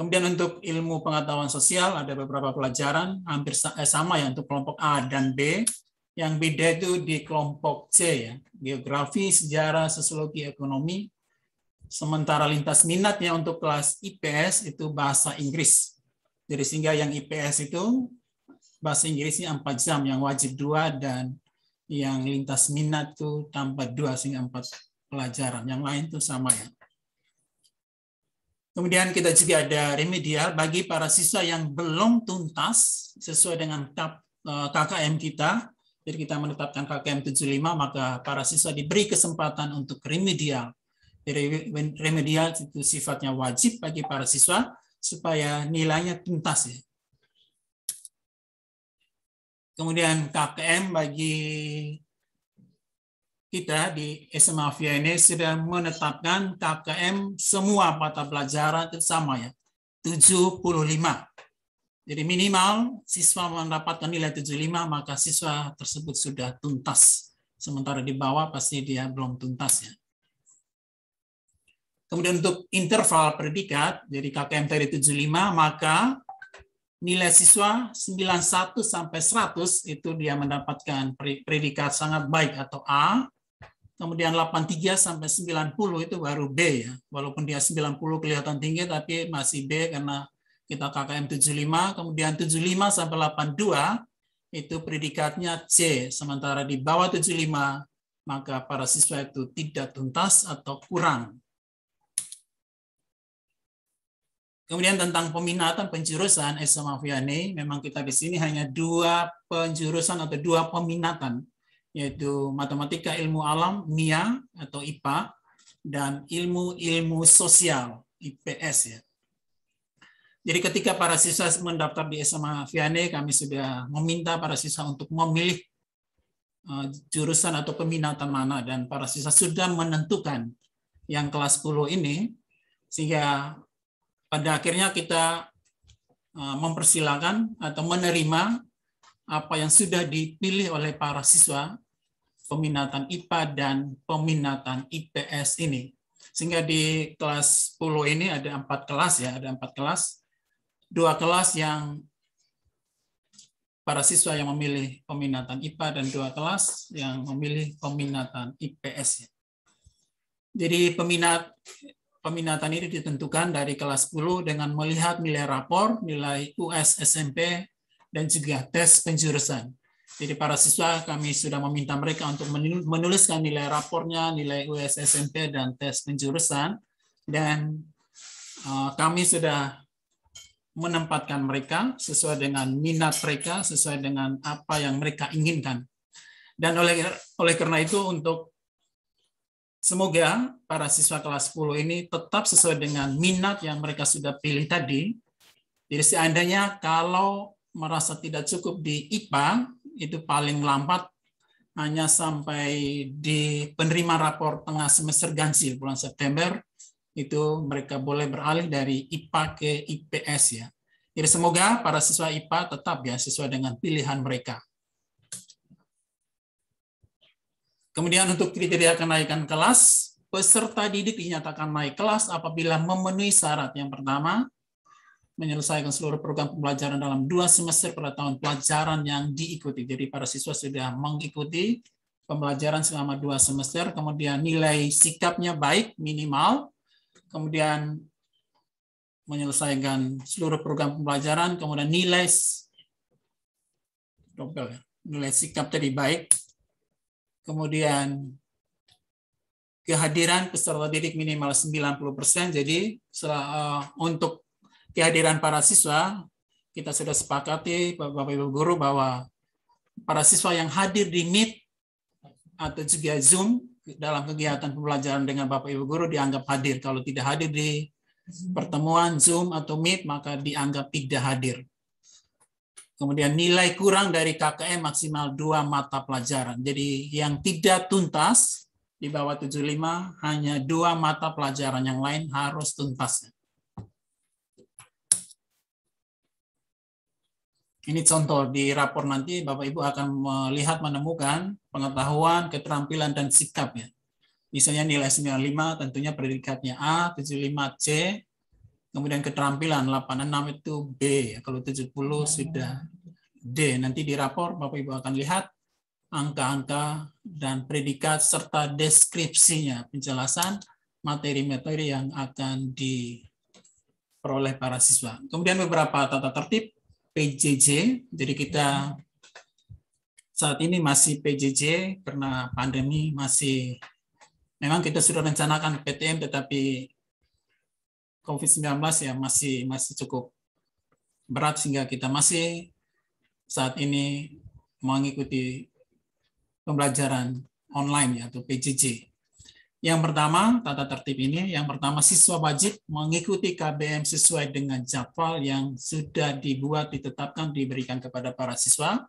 Speaker 4: Kemudian untuk ilmu pengetahuan sosial ada beberapa pelajaran hampir sama ya untuk kelompok A dan B. Yang beda itu di kelompok C ya, geografi, sejarah, sosiologi, ekonomi. Sementara lintas minatnya untuk kelas IPS itu bahasa Inggris. Jadi sehingga yang IPS itu bahasa Inggrisnya 4 jam, yang wajib 2, dan yang lintas minat itu tambah 2 sehingga 4 pelajaran. Yang lain itu sama ya. Kemudian kita juga ada remedial bagi para siswa yang belum tuntas sesuai dengan KKM kita. Jadi kita menetapkan KKM 75, maka para siswa diberi kesempatan untuk remedial. Jadi remedial itu sifatnya wajib bagi para siswa supaya nilainya tuntas ya. Kemudian KKM bagi kita di SMA Via ini sudah menetapkan KKM semua mata pelajaran itu sama ya, 75. Jadi minimal siswa mendapatkan nilai 75, maka siswa tersebut sudah tuntas. Sementara di bawah pasti dia belum tuntas ya. Kemudian untuk interval predikat, jadi KKM tadi 75, maka nilai siswa 91 sampai 100 itu dia mendapatkan predikat sangat baik atau A. Kemudian 83 sampai 90 itu baru B ya. Walaupun dia 90 kelihatan tinggi tapi masih B karena kita KKM 75. Kemudian 75 sampai 82 itu predikatnya C. Sementara di bawah 75 maka para siswa itu tidak tuntas atau kurang. Kemudian tentang peminatan penjurusan SMA Vianney, memang kita di sini hanya 2 penjurusan atau 2 peminatan, yaitu matematika ilmu alam (MIA) atau IPA dan ilmu sosial IPS ya. Jadi ketika para siswa mendaftar di SMA Vianney, kami sudah meminta para siswa untuk memilih jurusan atau peminatan mana, dan para siswa sudah menentukan yang kelas 10 ini, sehingga pada akhirnya kita mempersilakan atau menerima apa yang sudah dipilih oleh para siswa, peminatan IPA dan peminatan IPS ini. Sehingga di kelas 10 ini ada 4 kelas ya, ada 4 kelas. 2 kelas yang para siswa yang memilih peminatan IPA dan 2 kelas yang memilih peminatan IPS ya. Jadi peminatan ini ditentukan dari kelas 10 dengan melihat nilai rapor, nilai US SMP, dan juga tes penjurusan. Jadi para siswa kami sudah meminta mereka untuk menuliskan nilai rapornya, nilai US SMP, dan tes penjurusan. Dan kami sudah menempatkan mereka sesuai dengan minat mereka, sesuai dengan apa yang mereka inginkan. Dan oleh karena itu, untuk semoga para siswa kelas 10 ini tetap sesuai dengan minat yang mereka sudah pilih tadi. Jadi seandainya kalau merasa tidak cukup di IPA, itu paling lambat hanya sampai di penerima rapor tengah semester ganjil bulan September, itu mereka boleh beralih dari IPA ke IPS ya. Jadi semoga para siswa IPA tetap ya sesuai dengan pilihan mereka. Kemudian untuk kriteria kenaikan kelas, peserta didik dinyatakan naik kelas apabila memenuhi syarat. Yang pertama, menyelesaikan seluruh program pembelajaran dalam 2 semester pada tahun pelajaran yang diikuti. Jadi para siswa sudah mengikuti pembelajaran selama 2 semester, kemudian nilai sikapnya baik minimal, kemudian menyelesaikan seluruh program pembelajaran, kemudian nilai sikap tadi baik, kemudian kehadiran peserta didik minimal 90%. Jadi untuk kehadiran para siswa, kita sudah sepakati Bapak Ibu guru bahwa para siswa yang hadir di Meet atau juga Zoom dalam kegiatan pembelajaran dengan Bapak Ibu guru dianggap hadir. Kalau tidak hadir di pertemuan Zoom atau Meet, maka dianggap tidak hadir. Kemudian nilai kurang dari KKM maksimal 2 mata pelajaran. Jadi yang tidak tuntas di bawah 75 hanya 2 mata pelajaran, yang lain harus tuntas. Ini contoh di rapor nanti Bapak Ibu akan melihat menemukan pengetahuan, keterampilan, dan sikap ya. Misalnya nilai 95 tentunya predikatnya A, 75 C, kemudian keterampilan 86 itu B, kalau 70 sudah D. Nanti di rapor Bapak Ibu akan lihat angka-angka dan predikat serta deskripsinya, penjelasan materi-materi yang akan diperoleh para siswa. Kemudian beberapa tata tertib PJJ. Jadi kita saat ini masih PJJ karena pandemi masih, memang kita sudah rencanakan PTM tetapi COVID-19 ya masih cukup berat sehingga kita masih saat ini mengikuti pembelajaran online atau PJJ. Yang pertama, tata tertib ini, yang pertama siswa wajib mengikuti KBM sesuai dengan jadwal yang sudah dibuat, ditetapkan, diberikan kepada para siswa.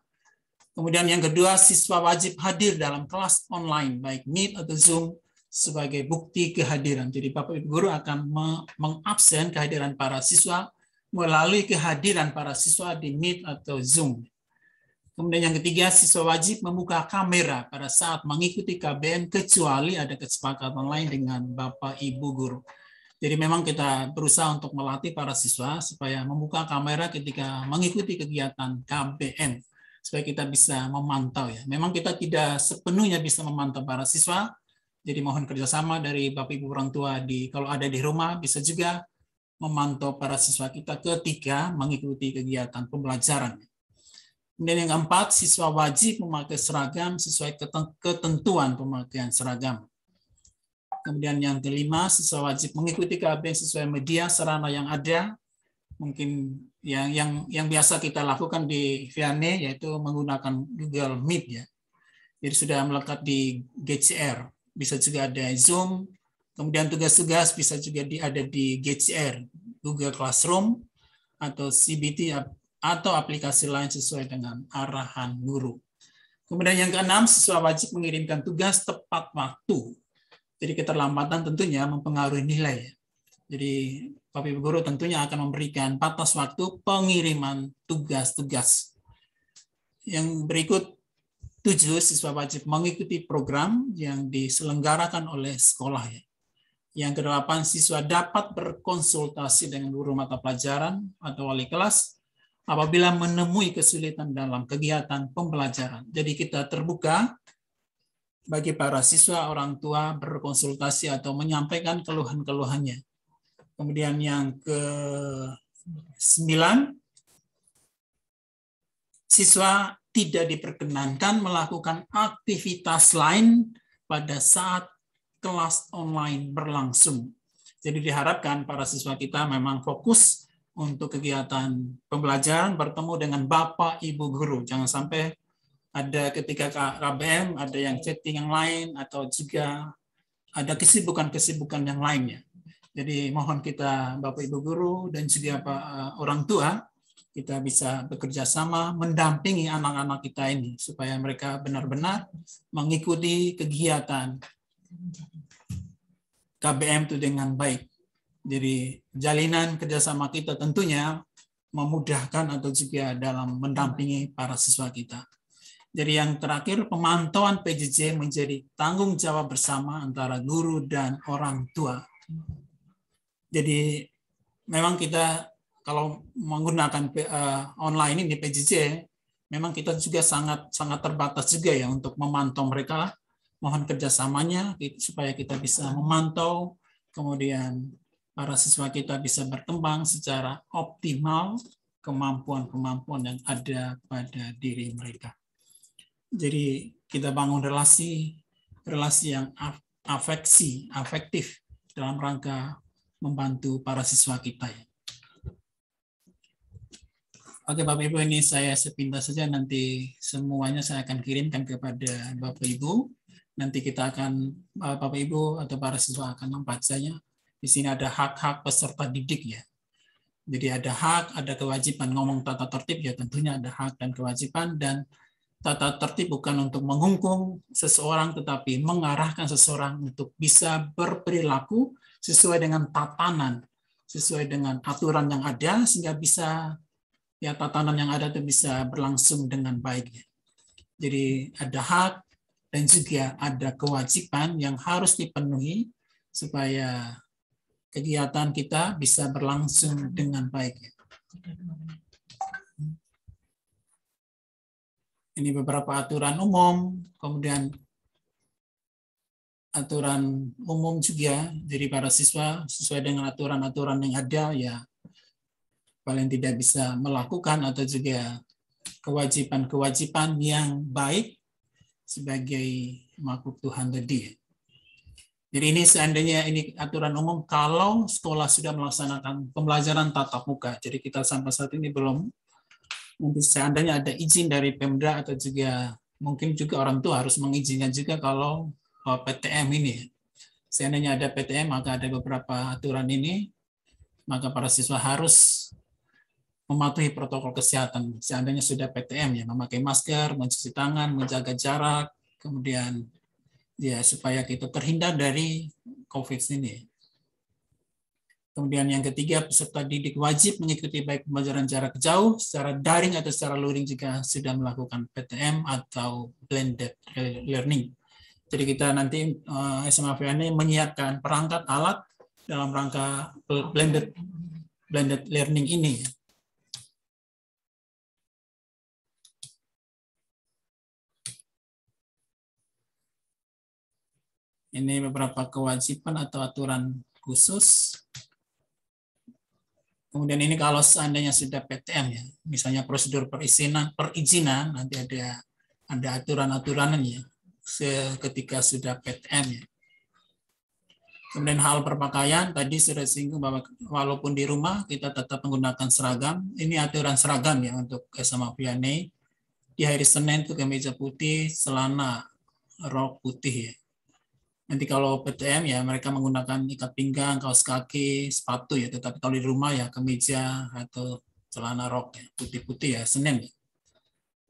Speaker 4: Kemudian yang kedua, siswa wajib hadir dalam kelas online, baik Meet atau Zoom, sebagai bukti kehadiran. Jadi Bapak Ibu guru akan mengabsen kehadiran para siswa melalui kehadiran para siswa di Meet atau Zoom. Kemudian yang ketiga, siswa wajib membuka kamera pada saat mengikuti KBM kecuali ada kesepakatan lain dengan Bapak Ibu guru. Jadi memang kita berusaha untuk melatih para siswa supaya membuka kamera ketika mengikuti kegiatan KBM supaya kita bisa memantau ya. Memang kita tidak sepenuhnya bisa memantau para siswa. Jadi mohon kerjasama dari Bapak Ibu orang tua kalau ada di rumah bisa juga memantau para siswa kita ketika mengikuti kegiatan pembelajaran. Kemudian yang keempat, siswa wajib memakai seragam sesuai ketentuan pemakaian seragam. Kemudian yang kelima, siswa wajib mengikuti KBM sesuai media sarana yang ada mungkin yang biasa kita lakukan di Vianney yaitu menggunakan Google Meet ya. Jadi sudah melekat di GCR. Bisa juga ada Zoom. Kemudian tugas-tugas bisa juga ada di GCR, Google Classroom atau CBT atau aplikasi lain sesuai dengan arahan guru. Kemudian yang keenam, siswa wajib mengirimkan tugas tepat waktu. Jadi keterlambatan tentunya mempengaruhi nilai. Jadi Bapak Ibu guru tentunya akan memberikan batas waktu pengiriman tugas-tugas. Yang berikut 7, siswa wajib mengikuti program yang diselenggarakan oleh sekolah. Yang ke-8, siswa dapat berkonsultasi dengan guru mata pelajaran atau wali kelas apabila menemui kesulitan dalam kegiatan pembelajaran. Jadi kita terbuka bagi para siswa, orang tua berkonsultasi atau menyampaikan keluhan-keluhannya. Kemudian yang ke-9, siswa tidak diperkenankan melakukan aktivitas lain pada saat kelas online berlangsung. Jadi diharapkan para siswa kita memang fokus untuk kegiatan pembelajaran, bertemu dengan Bapak Ibu guru. Jangan sampai ada ketika KBM, ada yang chatting yang lain, atau juga ada kesibukan-kesibukan yang lainnya. Jadi mohon kita Bapak Ibu guru dan juga orang tua, kita bisa bekerja sama mendampingi anak-anak kita ini supaya mereka benar-benar mengikuti kegiatan KBM itu dengan baik. Jadi jalinan kerjasama kita tentunya memudahkan atau juga dalam mendampingi para siswa kita. Jadi yang terakhir, pemantauan PJJ menjadi tanggung jawab bersama antara guru dan orang tua. Jadi memang kita kalau menggunakan online ini PJJ, memang kita juga sangat terbatas juga ya untuk memantau mereka. Mohon kerjasamanya supaya kita bisa memantau, kemudian para siswa kita bisa berkembang secara optimal kemampuan-kemampuan yang ada pada diri mereka. Jadi kita bangun relasi yang afektif dalam rangka membantu para siswa kita ya. Oke Bapak Ibu, ini saya sepintas saja, nanti semuanya saya akan kirimkan kepada Bapak Ibu. Nanti kita akan, Bapak Ibu atau para siswa akan membacanya. Di sini ada hak-hak peserta didik ya. Jadi ada hak, ada kewajiban. Ngomong tata tertib ya tentunya ada hak dan kewajiban, dan tata tertib bukan untuk menghukum seseorang, tetapi mengarahkan seseorang untuk bisa berperilaku sesuai dengan tatanan, sesuai dengan aturan yang ada, sehingga bisa ya tatanan yang ada itu bisa berlangsung dengan baik. Jadi ada hak dan juga ada kewajiban yang harus dipenuhi supaya kegiatan kita bisa berlangsung dengan baik. Ini beberapa aturan umum, kemudian aturan umum juga dari para siswa sesuai dengan aturan-aturan yang ada ya, paling tidak bisa melakukan, atau juga kewajiban-kewajiban yang baik sebagai makhluk Tuhan tadi. Jadi ini seandainya ini aturan umum kalau sekolah sudah melaksanakan pembelajaran tatap muka. Jadi kita sampai saat ini belum. Nanti seandainya ada izin dari Pemda atau juga mungkin juga orang tua harus mengizinkan juga kalau PTM ini. Seandainya ada PTM maka ada beberapa aturan ini, maka para siswa harus mematuhi protokol kesehatan. Seandainya sudah PTM ya, memakai masker, mencuci tangan, menjaga jarak, kemudian ya supaya kita terhindar dari COVID ini. Kemudian yang ketiga, peserta didik wajib mengikuti baik pembelajaran jarak jauh, secara daring atau secara luring jika sudah melakukan PTM atau blended learning. Jadi kita nanti SMA Vianney menyiapkan perangkat alat dalam rangka blended learning ini. Ini beberapa kewajiban atau aturan khusus. Kemudian ini kalau seandainya sudah PTM ya, misalnya prosedur perizinan nanti ada aturan-aturannya ketika sudah PTM ya. Kemudian hal berpakaian, tadi sudah singgung bahwa walaupun di rumah kita tetap menggunakan seragam. Ini aturan seragam ya untuk SMA Vianney. Di hari Senin itu kemeja putih, celana rok putih ya. Nanti kalau PTM ya mereka menggunakan ikat pinggang, kaos kaki, sepatu ya. Tetapi kalau di rumah ya kemeja atau celana rok ya, putih-putih ya, Senin ya.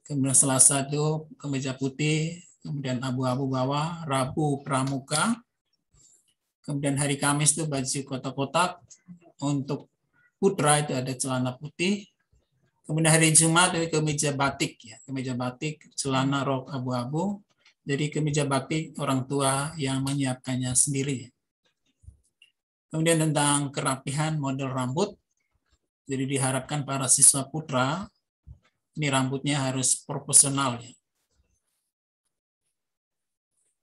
Speaker 4: Kemudian Selasa itu kemeja putih, kemudian abu-abu bawah, Rabu pramuka. Kemudian hari Kamis itu baju kotak-kotak, untuk putra itu ada celana putih. Kemudian hari Jumat itu kemeja batik ya, kemeja batik, celana rok abu-abu. Jadi kemeja batik orang tua yang menyiapkannya sendiri. Kemudian tentang kerapihan model rambut. Jadi diharapkan para siswa putra ini rambutnya harus proporsional ya.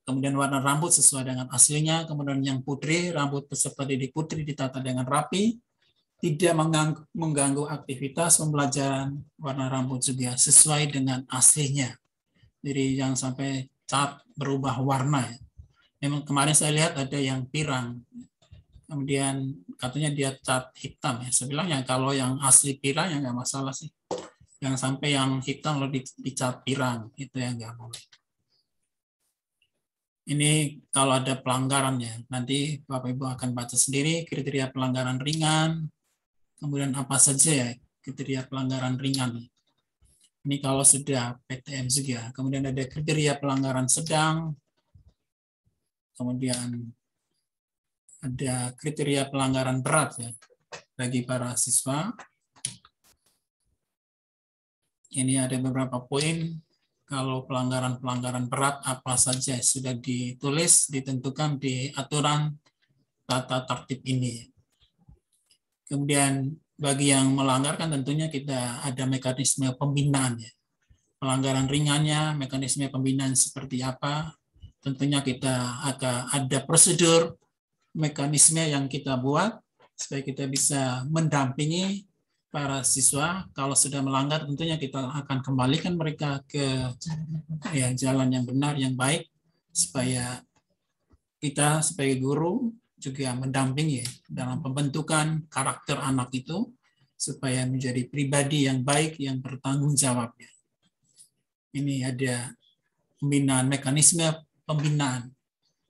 Speaker 4: Kemudian warna rambut sesuai dengan aslinya. Kemudian yang putri, rambut peserta didik putri ditata dengan rapi, tidak mengganggu aktivitas pembelajaran. Warna rambut juga sesuai dengan aslinya. Jadi jangan sampai cat berubah warna. Memang kemarin saya lihat ada yang pirang, kemudian katanya dia cat hitam ya. Saya bilang ya kalau yang asli pirang ya nggak masalah sih. Jangan sampai yang hitam lalu dicat pirang, itu yang nggak boleh. Ini kalau ada pelanggarannya, nanti Bapak Ibu akan baca sendiri kriteria pelanggaran ringan, kemudian apa saja ya kriteria pelanggaran ringan. Ini kalau sudah PTM juga. Kemudian ada kriteria pelanggaran sedang, kemudian ada kriteria pelanggaran berat ya bagi para siswa. Ini ada beberapa poin. Kalau pelanggaran-pelanggaran berat apa saja sudah ditulis, ditentukan di aturan tata tertib ini. Kemudian bagi yang melanggar kan tentunya kita ada mekanisme pembinaan. Ya. Pelanggaran ringannya, mekanisme pembinaan seperti apa, tentunya kita akan ada prosedur, mekanisme yang kita buat supaya kita bisa mendampingi para siswa. Kalau sudah melanggar tentunya kita akan kembalikan mereka ke ya, jalan yang benar, yang baik, supaya kita sebagai guru juga mendampingi dalam pembentukan karakter anak itu supaya menjadi pribadi yang baik, yang bertanggung jawab. Ini ada pembinaan, mekanisme pembinaan.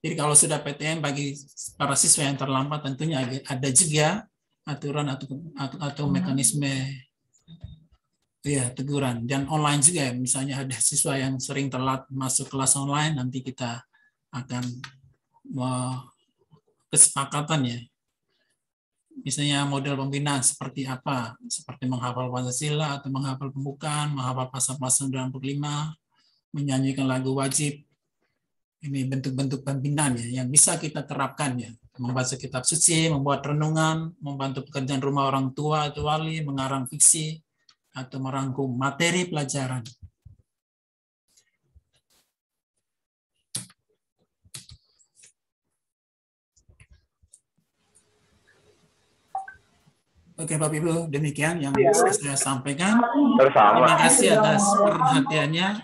Speaker 4: Jadi kalau sudah PTM bagi para siswa yang terlambat tentunya ada juga aturan atau mekanisme ya teguran. Dan online juga, misalnya ada siswa yang sering telat masuk kelas online, nanti kita akan kesepakatan ya. Misalnya model pembinaan seperti apa, seperti menghafal Pancasila atau menghafal pembukaan, menghafal pasal-pasal 95, menyanyikan lagu wajib. Ini bentuk-bentuk pembinaan ya, yang bisa kita terapkan ya. Membaca kitab suci, membuat renungan, membantu pekerjaan rumah orang tua atau wali, mengarang fiksi, atau merangkum materi pelajaran. Oke Bapak Ibu, demikian yang bisa saya sampaikan. Terima kasih atas perhatiannya.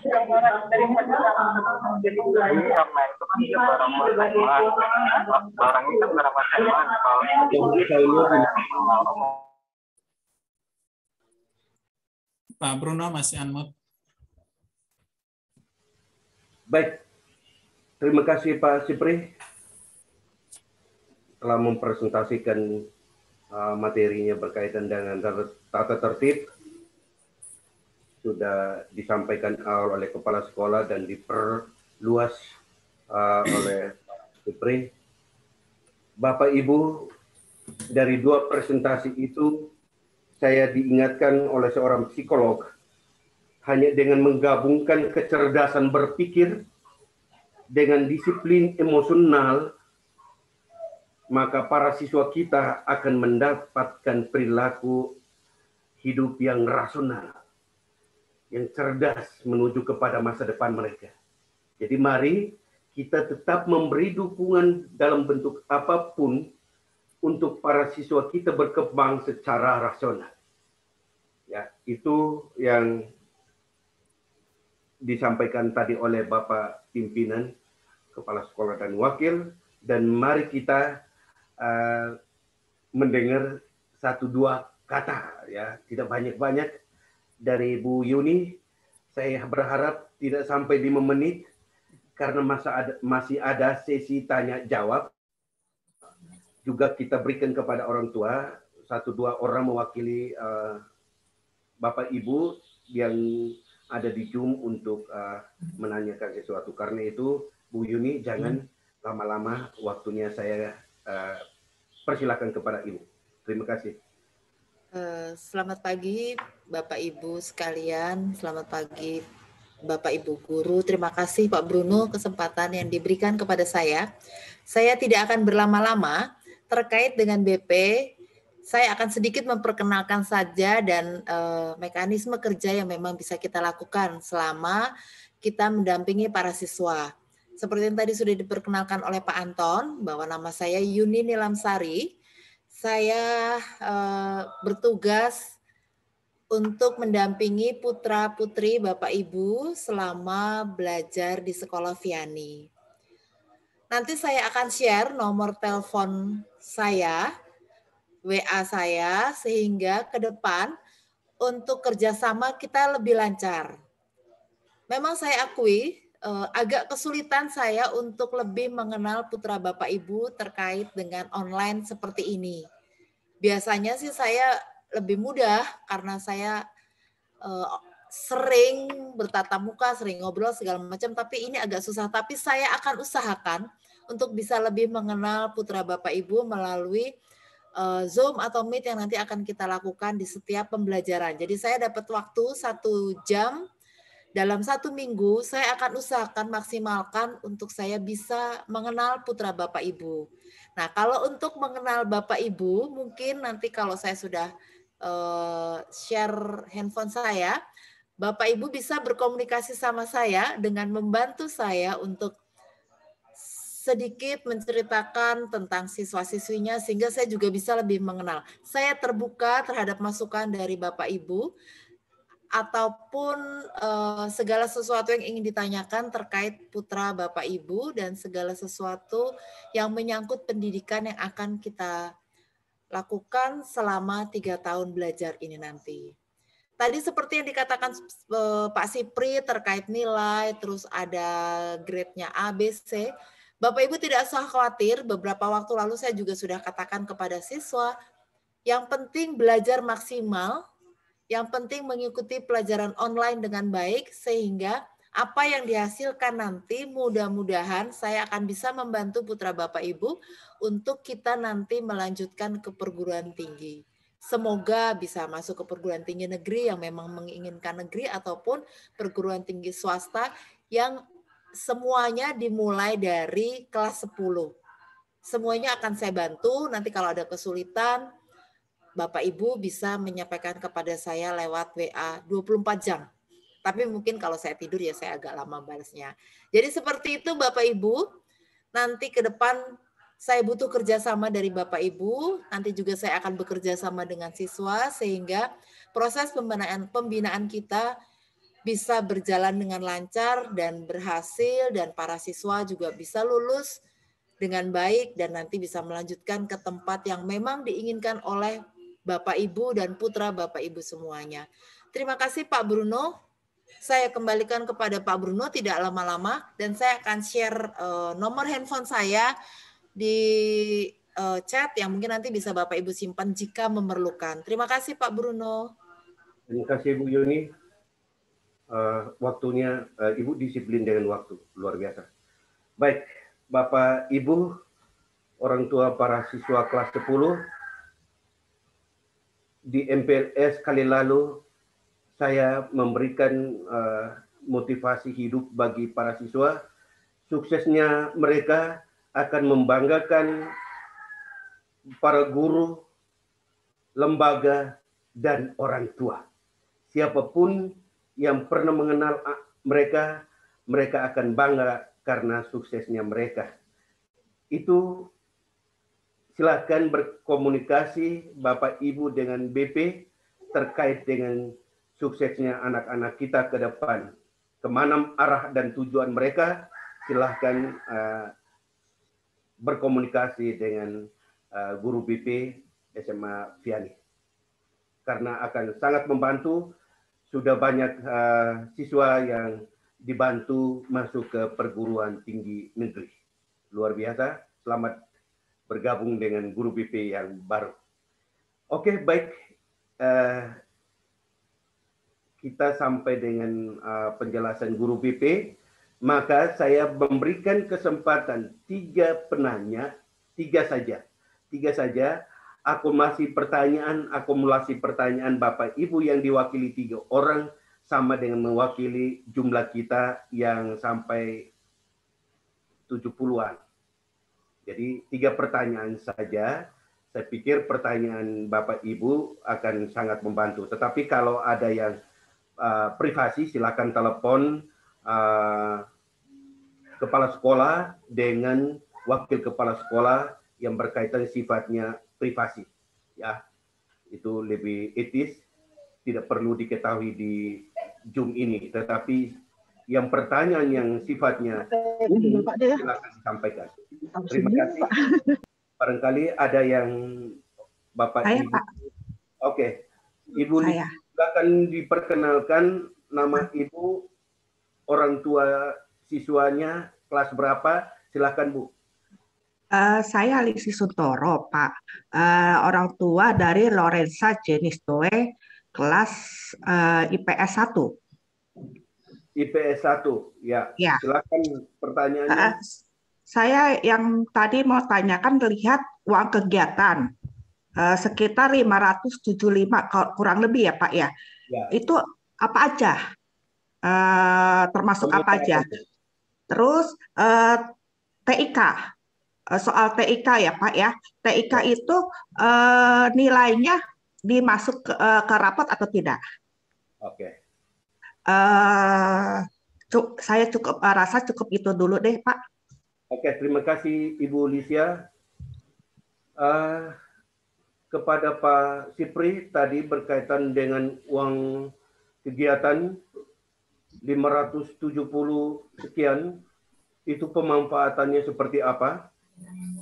Speaker 4: Pak Bruno masih unmute.
Speaker 3: Baik, terima kasih Pak Sipri telah mempresentasikan materinya berkaitan dengan tata tertib. Sudah disampaikan oleh kepala sekolah dan diperluas oleh Sipri. Bapak Ibu, dari dua presentasi itu saya diingatkan oleh seorang psikolog, hanya dengan menggabungkan kecerdasan berpikir dengan disiplin emosional, maka para siswa kita akan mendapatkan perilaku hidup yang rasional, yang cerdas menuju kepada masa depan mereka. Jadi mari kita tetap memberi dukungan dalam bentuk apapun untuk para siswa kita berkembang secara rasional. Ya, itu yang disampaikan tadi oleh Bapak Pimpinan, Kepala Sekolah dan Wakil, dan mari kita mendengar satu dua kata, ya, tidak banyak-banyak dari Bu Yuni. Saya berharap tidak sampai 5 menit karena masih ada sesi tanya jawab. Juga kita berikan kepada orang tua, satu dua orang mewakili Bapak Ibu yang ada di Zoom untuk menanyakan sesuatu. Karena itu Bu Yuni jangan lama-lama, waktunya saya persilakan kepada Ibu. Terima kasih.
Speaker 5: Selamat pagi Bapak Ibu sekalian, selamat pagi Bapak Ibu guru. Terima kasih Pak Bruno kesempatan yang diberikan kepada saya. Saya tidak akan berlama-lama terkait dengan BP. Saya akan sedikit memperkenalkan saja dan mekanisme kerja yang memang bisa kita lakukan selama kita mendampingi para siswa. Seperti yang tadi sudah diperkenalkan oleh Pak Anton, bahwa nama saya Yuni Nilamsari. Saya bertugas untuk mendampingi putra-putri Bapak Ibu selama belajar di sekolah Vianney. Nanti saya akan share nomor telepon saya, WA saya, sehingga ke depan untuk kerjasama kita lebih lancar. Memang saya akui agak kesulitan saya untuk lebih mengenal putra Bapak Ibu terkait dengan online seperti ini. Biasanya sih saya lebih mudah karena saya sering bertatap muka, sering ngobrol segala macam, tapi ini agak susah. Tapi saya akan usahakan untuk bisa lebih mengenal putra Bapak Ibu melalui Zoom atau Meet yang nanti akan kita lakukan di setiap pembelajaran. Jadi saya dapat waktu 1 jam dalam 1 minggu, saya akan usahakan maksimalkan untuk saya bisa mengenal putra Bapak Ibu. Nah, kalau untuk mengenal Bapak Ibu, mungkin nanti kalau saya sudah share handphone saya, Bapak Ibu bisa berkomunikasi sama saya dengan membantu saya untuk sedikit menceritakan tentang siswa-siswinya sehingga saya juga bisa lebih mengenal. Saya terbuka terhadap masukan dari Bapak Ibu, ataupun segala sesuatu yang ingin ditanyakan terkait putra Bapak Ibu dan segala sesuatu yang menyangkut pendidikan yang akan kita lakukan selama 3 tahun belajar ini nanti. Tadi seperti yang dikatakan Pak Sipri terkait nilai, terus ada grade-nya A, B, C. Bapak Ibu tidak usah khawatir, beberapa waktu lalu saya juga sudah katakan kepada siswa, yang penting belajar maksimal, yang penting mengikuti pelajaran online dengan baik, sehingga apa yang dihasilkan nanti mudah-mudahan saya akan bisa membantu putra Bapak Ibu untuk kita nanti melanjutkan ke perguruan tinggi. Semoga bisa masuk ke perguruan tinggi negeri yang memang menginginkan negeri ataupun perguruan tinggi swasta yang semuanya dimulai dari kelas 10. Semuanya akan saya bantu, nanti kalau ada kesulitan, Bapak Ibu bisa menyampaikan kepada saya lewat WA 24 jam. Tapi mungkin kalau saya tidur ya saya agak lama balasnya. Jadi seperti itu Bapak Ibu. Nanti ke depan saya butuh kerjasama dari Bapak Ibu. Nanti juga saya akan bekerja sama dengan siswa sehingga proses pembinaan kita bisa berjalan dengan lancar dan berhasil dan para siswa juga bisa lulus dengan baik dan nanti bisa melanjutkan ke tempat yang memang diinginkan oleh Bapak Ibu dan putra Bapak Ibu semuanya. Terima kasih Pak Bruno. Saya kembalikan kepada Pak Bruno tidak lama-lama dan saya akan share nomor handphone saya di chat yang mungkin nanti bisa Bapak Ibu simpan jika memerlukan. Terima kasih Pak Bruno.
Speaker 3: Terima kasih Bu Yuni. Waktunya Ibu disiplin dengan waktu, luar biasa. Baik, Bapak Ibu, orang tua para siswa kelas 10, di MPLS kali lalu saya memberikan motivasi hidup bagi para siswa. Suksesnya mereka akan membanggakan para guru, lembaga, dan orang tua. Siapapun yang pernah mengenal mereka, mereka akan bangga karena suksesnya mereka. Itu silakan berkomunikasi Bapak Ibu dengan BP terkait dengan suksesnya anak-anak kita ke depan. Kemana arah dan tujuan mereka, silahkan berkomunikasi dengan guru BP SMA Vianney. Karena akan sangat membantu, sudah banyak siswa yang dibantu masuk ke perguruan tinggi negeri. Luar biasa, selamat bergabung dengan guru BP yang baru. Oke, baik. Kita sampai dengan penjelasan guru BP, maka saya memberikan kesempatan tiga saja, akumulasi pertanyaan Bapak Ibu yang diwakili 3 orang sama dengan mewakili jumlah kita yang sampai 70-an. Jadi 3 pertanyaan saja. Saya pikir pertanyaan Bapak Ibu akan sangat membantu. Tetapi kalau ada yang privasi, silakan telepon kepala sekolah dengan wakil kepala sekolah yang berkaitan sifatnya privasi. Ya, itu lebih etis, tidak perlu diketahui di Zoom ini. Tetapi yang pertanyaan yang sifatnya umum silakan disampaikan. Terima kasih. Barangkali ada yang Bapak Ibu.
Speaker 6: Pak.
Speaker 3: Oke, Ibu silakan diperkenalkan nama Ibu, orang tua siswanya, kelas berapa? Silakan Bu.
Speaker 6: Saya Liksi Suntoro, Pak. Orang tua dari Lorenza Jenistoe, kelas IPS 1.
Speaker 3: IPS 1, ya. Silakan pertanyaannya.
Speaker 6: Saya yang tadi mau tanyakan, lihat uang kegiatan sekitar 575 kurang lebih ya Pak ya. Itu apa aja? Termasuk apa aja? Terus TIK. Soal TIK ya Pak ya. TIK itu nilainya dimasuk ke rapot atau tidak?
Speaker 3: Oke.
Speaker 6: Saya rasa cukup itu dulu deh Pak.
Speaker 3: Oke, terima kasih Ibu Licia. Kepada Pak Sipri tadi berkaitan dengan uang kegiatan 570 sekian, itu pemanfaatannya seperti apa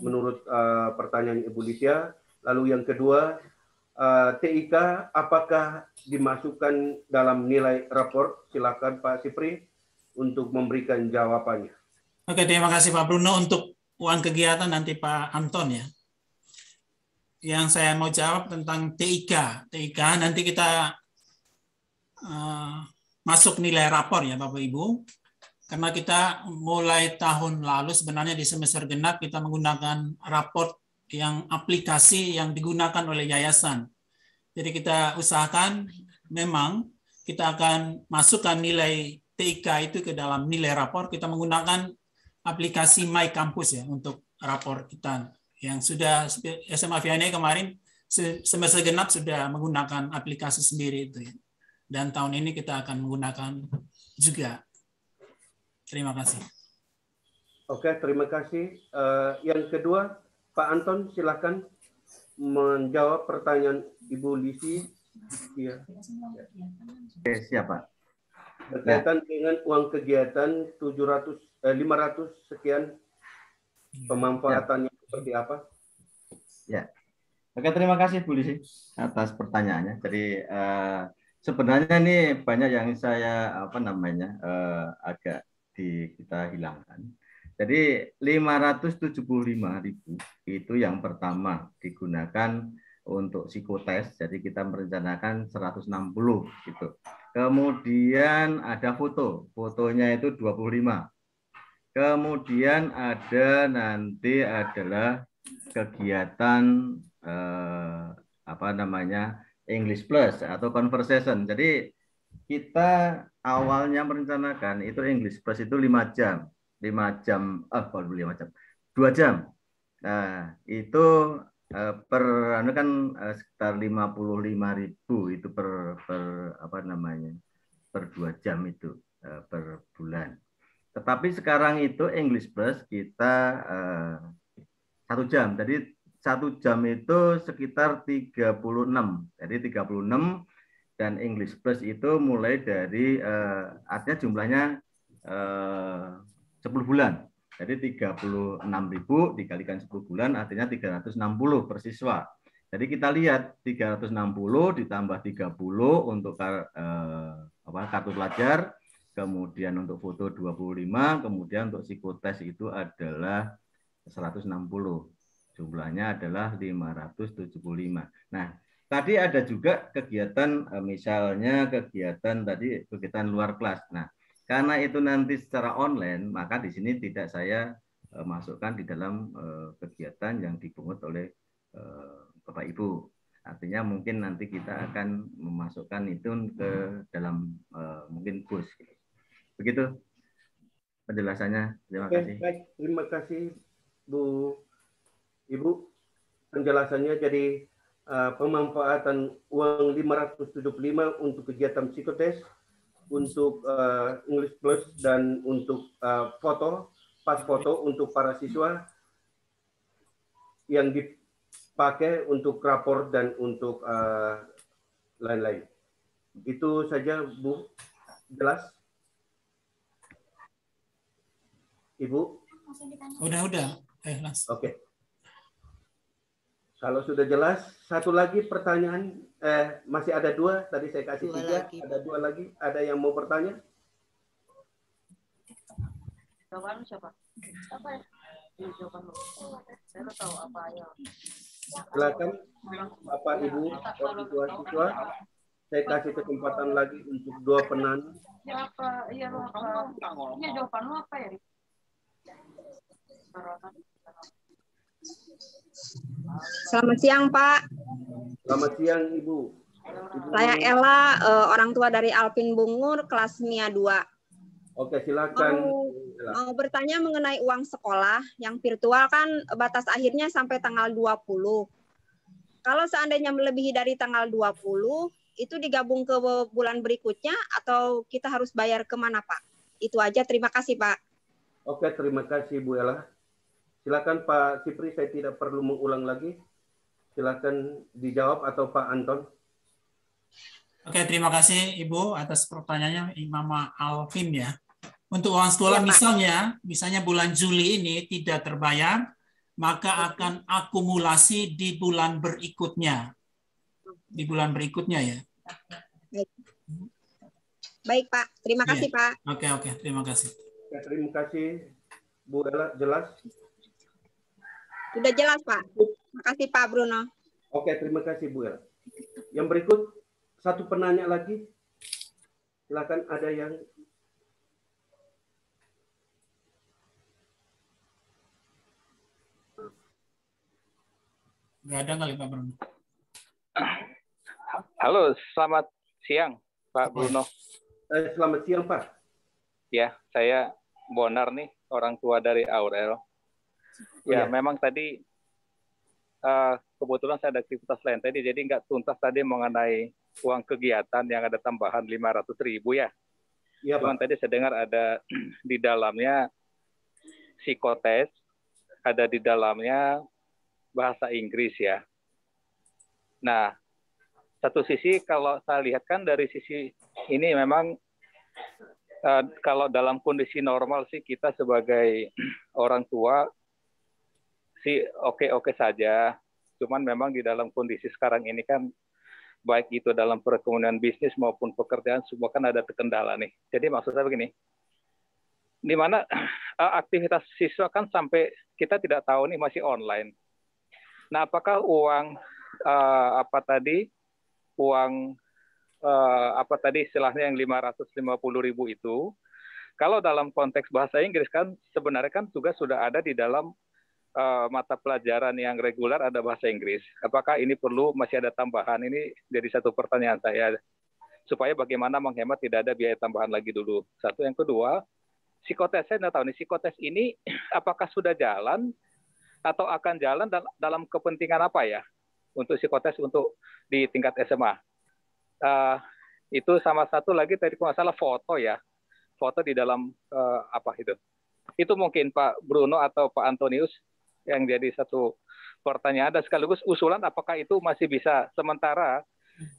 Speaker 3: menurut pertanyaan Ibu Licia? Lalu yang kedua, TIK apakah dimasukkan dalam nilai rapor? Silakan Pak Sipri untuk memberikan jawabannya.
Speaker 4: Oke, terima kasih Pak Bruno. Untuk uang kegiatan nanti Pak Anton ya. Yang saya mau jawab tentang TIK. TIK nanti kita masuk nilai rapor ya Bapak Ibu. Karena kita mulai tahun lalu sebenarnya di semester genap kita menggunakan rapor yang aplikasi yang digunakan oleh yayasan. Jadi kita usahakan memang kita akan masukkan nilai TIK itu ke dalam nilai rapor. Kita menggunakan aplikasi My Campus ya untuk rapor kita yang sudah SMA Vianney kemarin semester genap sudah menggunakan aplikasi sendiri itu ya. Dan tahun ini kita akan menggunakan juga. Terima kasih.
Speaker 3: Oke, terima kasih. Yang kedua, Pak Anton silakan menjawab pertanyaan Ibu Lisi. Ya.
Speaker 1: Oke, siapa?
Speaker 3: Berkaitan dengan uang kegiatan 500 sekian, pemanfaatannya seperti apa?
Speaker 1: Ya. Oke, terima kasih Bu Lisi atas pertanyaannya. Jadi sebenarnya ini banyak yang saya agak kita hilangkan. Jadi 575.000 itu yang pertama digunakan untuk psikotes. Jadi kita merencanakan 160 gitu. Kemudian ada fotonya itu 25. Kemudian ada nanti adalah kegiatan English Plus atau conversation. Jadi kita awalnya merencanakan itu English Plus itu 5 jam. 2 jam. Nah, itu sekitar 55.000 itu per 2 jam itu per bulan. Tetapi sekarang itu English Plus kita 1 jam. Jadi 1 jam itu sekitar 36. Jadi 36 dan English Plus itu mulai dari artinya jumlahnya 10 bulan. Jadi 36.000 dikalikan 10 bulan artinya 360 per siswa. Jadi kita lihat 360 ditambah 30 untuk kartu pelajar, kemudian untuk foto 25, kemudian untuk psikotes itu adalah 160. Jumlahnya adalah 575. Nah, tadi ada juga kegiatan misalnya kegiatan luar kelas. Nah, karena itu nanti secara online, maka di sini tidak saya masukkan di dalam kegiatan yang dipungut oleh Bapak Ibu. Artinya mungkin nanti kita akan memasukkan itu ke dalam mungkin kurs. Begitu penjelasannya. Terima kasih.
Speaker 3: Baik, terima kasih Bu Ibu. Penjelasannya jadi pemanfaatan uang 575 untuk kegiatan psikotes, untuk English Plus, dan untuk pas foto untuk para siswa yang dipakai untuk rapor dan untuk lain-lain. Itu saja, Bu. Jelas? Ibu?
Speaker 4: Udah.
Speaker 3: Oke. Kalau sudah jelas, satu lagi pertanyaan, masih ada 2, tadi saya kasih 3, ada 2 lagi, ada yang mau bertanya?
Speaker 7: Jawaban siapa? Apa ya? Jawaban lu. Saya tahu apa ya.
Speaker 3: Silakan, Bapak Ibu, orang tua siswa, saya kasih kesempatan lagi untuk 2 penanya.
Speaker 7: Ya apa? Iya lu apa? Iya jawaban lu apa ya?
Speaker 8: Selamat siang, Pak.
Speaker 3: Selamat siang, Ibu.
Speaker 8: Saya Ella, orang tua dari Alvin Bungur, kelas MIA 2.
Speaker 3: Oke, silakan.
Speaker 8: Mau bertanya mengenai uang sekolah yang virtual kan batas akhirnya sampai tanggal 20. Kalau seandainya melebihi dari tanggal 20, itu digabung ke bulan berikutnya atau kita harus bayar kemana, Pak? Itu aja, terima kasih, Pak.
Speaker 3: Oke, terima kasih, Bu Ella. Silakan Pak Sipri, saya tidak perlu mengulang lagi. Silakan dijawab atau Pak Anton.
Speaker 4: Oke, terima kasih Ibu atas pertanyaannya Mama Alvin ya. Untuk uang sekolah misalnya bulan Juli ini tidak terbayar, maka akan akumulasi di bulan berikutnya. Di bulan berikutnya ya.
Speaker 8: Baik Pak, terima kasih Pak.
Speaker 4: Oke, terima kasih.
Speaker 3: Terima kasih Bu Ella, jelas?
Speaker 8: Sudah jelas Pak. Terima kasih Pak Bruno.
Speaker 3: Oke, terima kasih Bu Ella. Yang berikut, satu penanya lagi. Silakan, ada yang
Speaker 4: nggak ada kali Pak Bruno.
Speaker 9: Halo, selamat siang Pak Bruno.
Speaker 3: Selamat siang Pak.
Speaker 9: Ya, saya Bonar nih, orang tua dari Aurel. Ya, memang tadi kebetulan saya ada aktivitas lain tadi, jadi nggak tuntas tadi mengenai uang kegiatan yang ada tambahan 500.000 ya. Iya, cuman Pak. Tadi saya dengar ada di dalamnya psikotes, ada di dalamnya bahasa Inggris ya. Nah, satu sisi kalau saya lihat kan dari sisi ini memang kalau dalam kondisi normal sih kita sebagai orang tua sih oke-oke saja. Cuman memang di dalam kondisi sekarang ini kan baik itu dalam perekonomian bisnis maupun pekerjaan semua kan ada kendala nih. Jadi maksud saya begini, di mana aktivitas siswa kan sampai kita tidak tahu nih masih online. Nah, apakah uang istilahnya yang 550.000 itu, kalau dalam konteks bahasa Inggris kan sebenarnya kan juga sudah ada di dalam mata pelajaran yang reguler ada bahasa Inggris. Apakah ini masih ada tambahan? Ini jadi satu pertanyaan saya. Supaya bagaimana menghemat tidak ada biaya tambahan lagi dulu. Satu. Yang kedua, psikotes, saya tidak tahu nih, psikotes ini apakah sudah jalan atau akan jalan dalam kepentingan apa ya? Untuk psikotes untuk di tingkat SMA. Itu sama satu lagi tadi masalah foto ya. Foto di dalam apa itu? Itu mungkin Pak Bruno atau Pak Antonius yang jadi satu pertanyaan dan sekaligus usulan apakah itu masih bisa sementara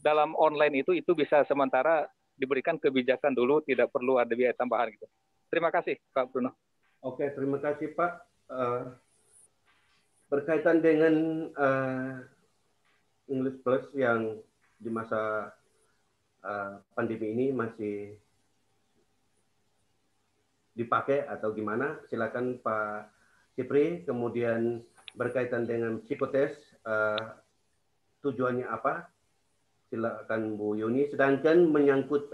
Speaker 9: dalam online itu bisa sementara diberikan kebijakan dulu, tidak perlu ada biaya tambahan gitu. Terima kasih Pak Bruno.
Speaker 3: Oke, terima kasih Pak. Berkaitan dengan English Plus yang di masa pandemi ini masih dipakai atau gimana? Silakan Pak Cipri. Kemudian berkaitan dengan psikotes, tujuannya apa? Silakan Bu Yuni. Sedangkan menyangkut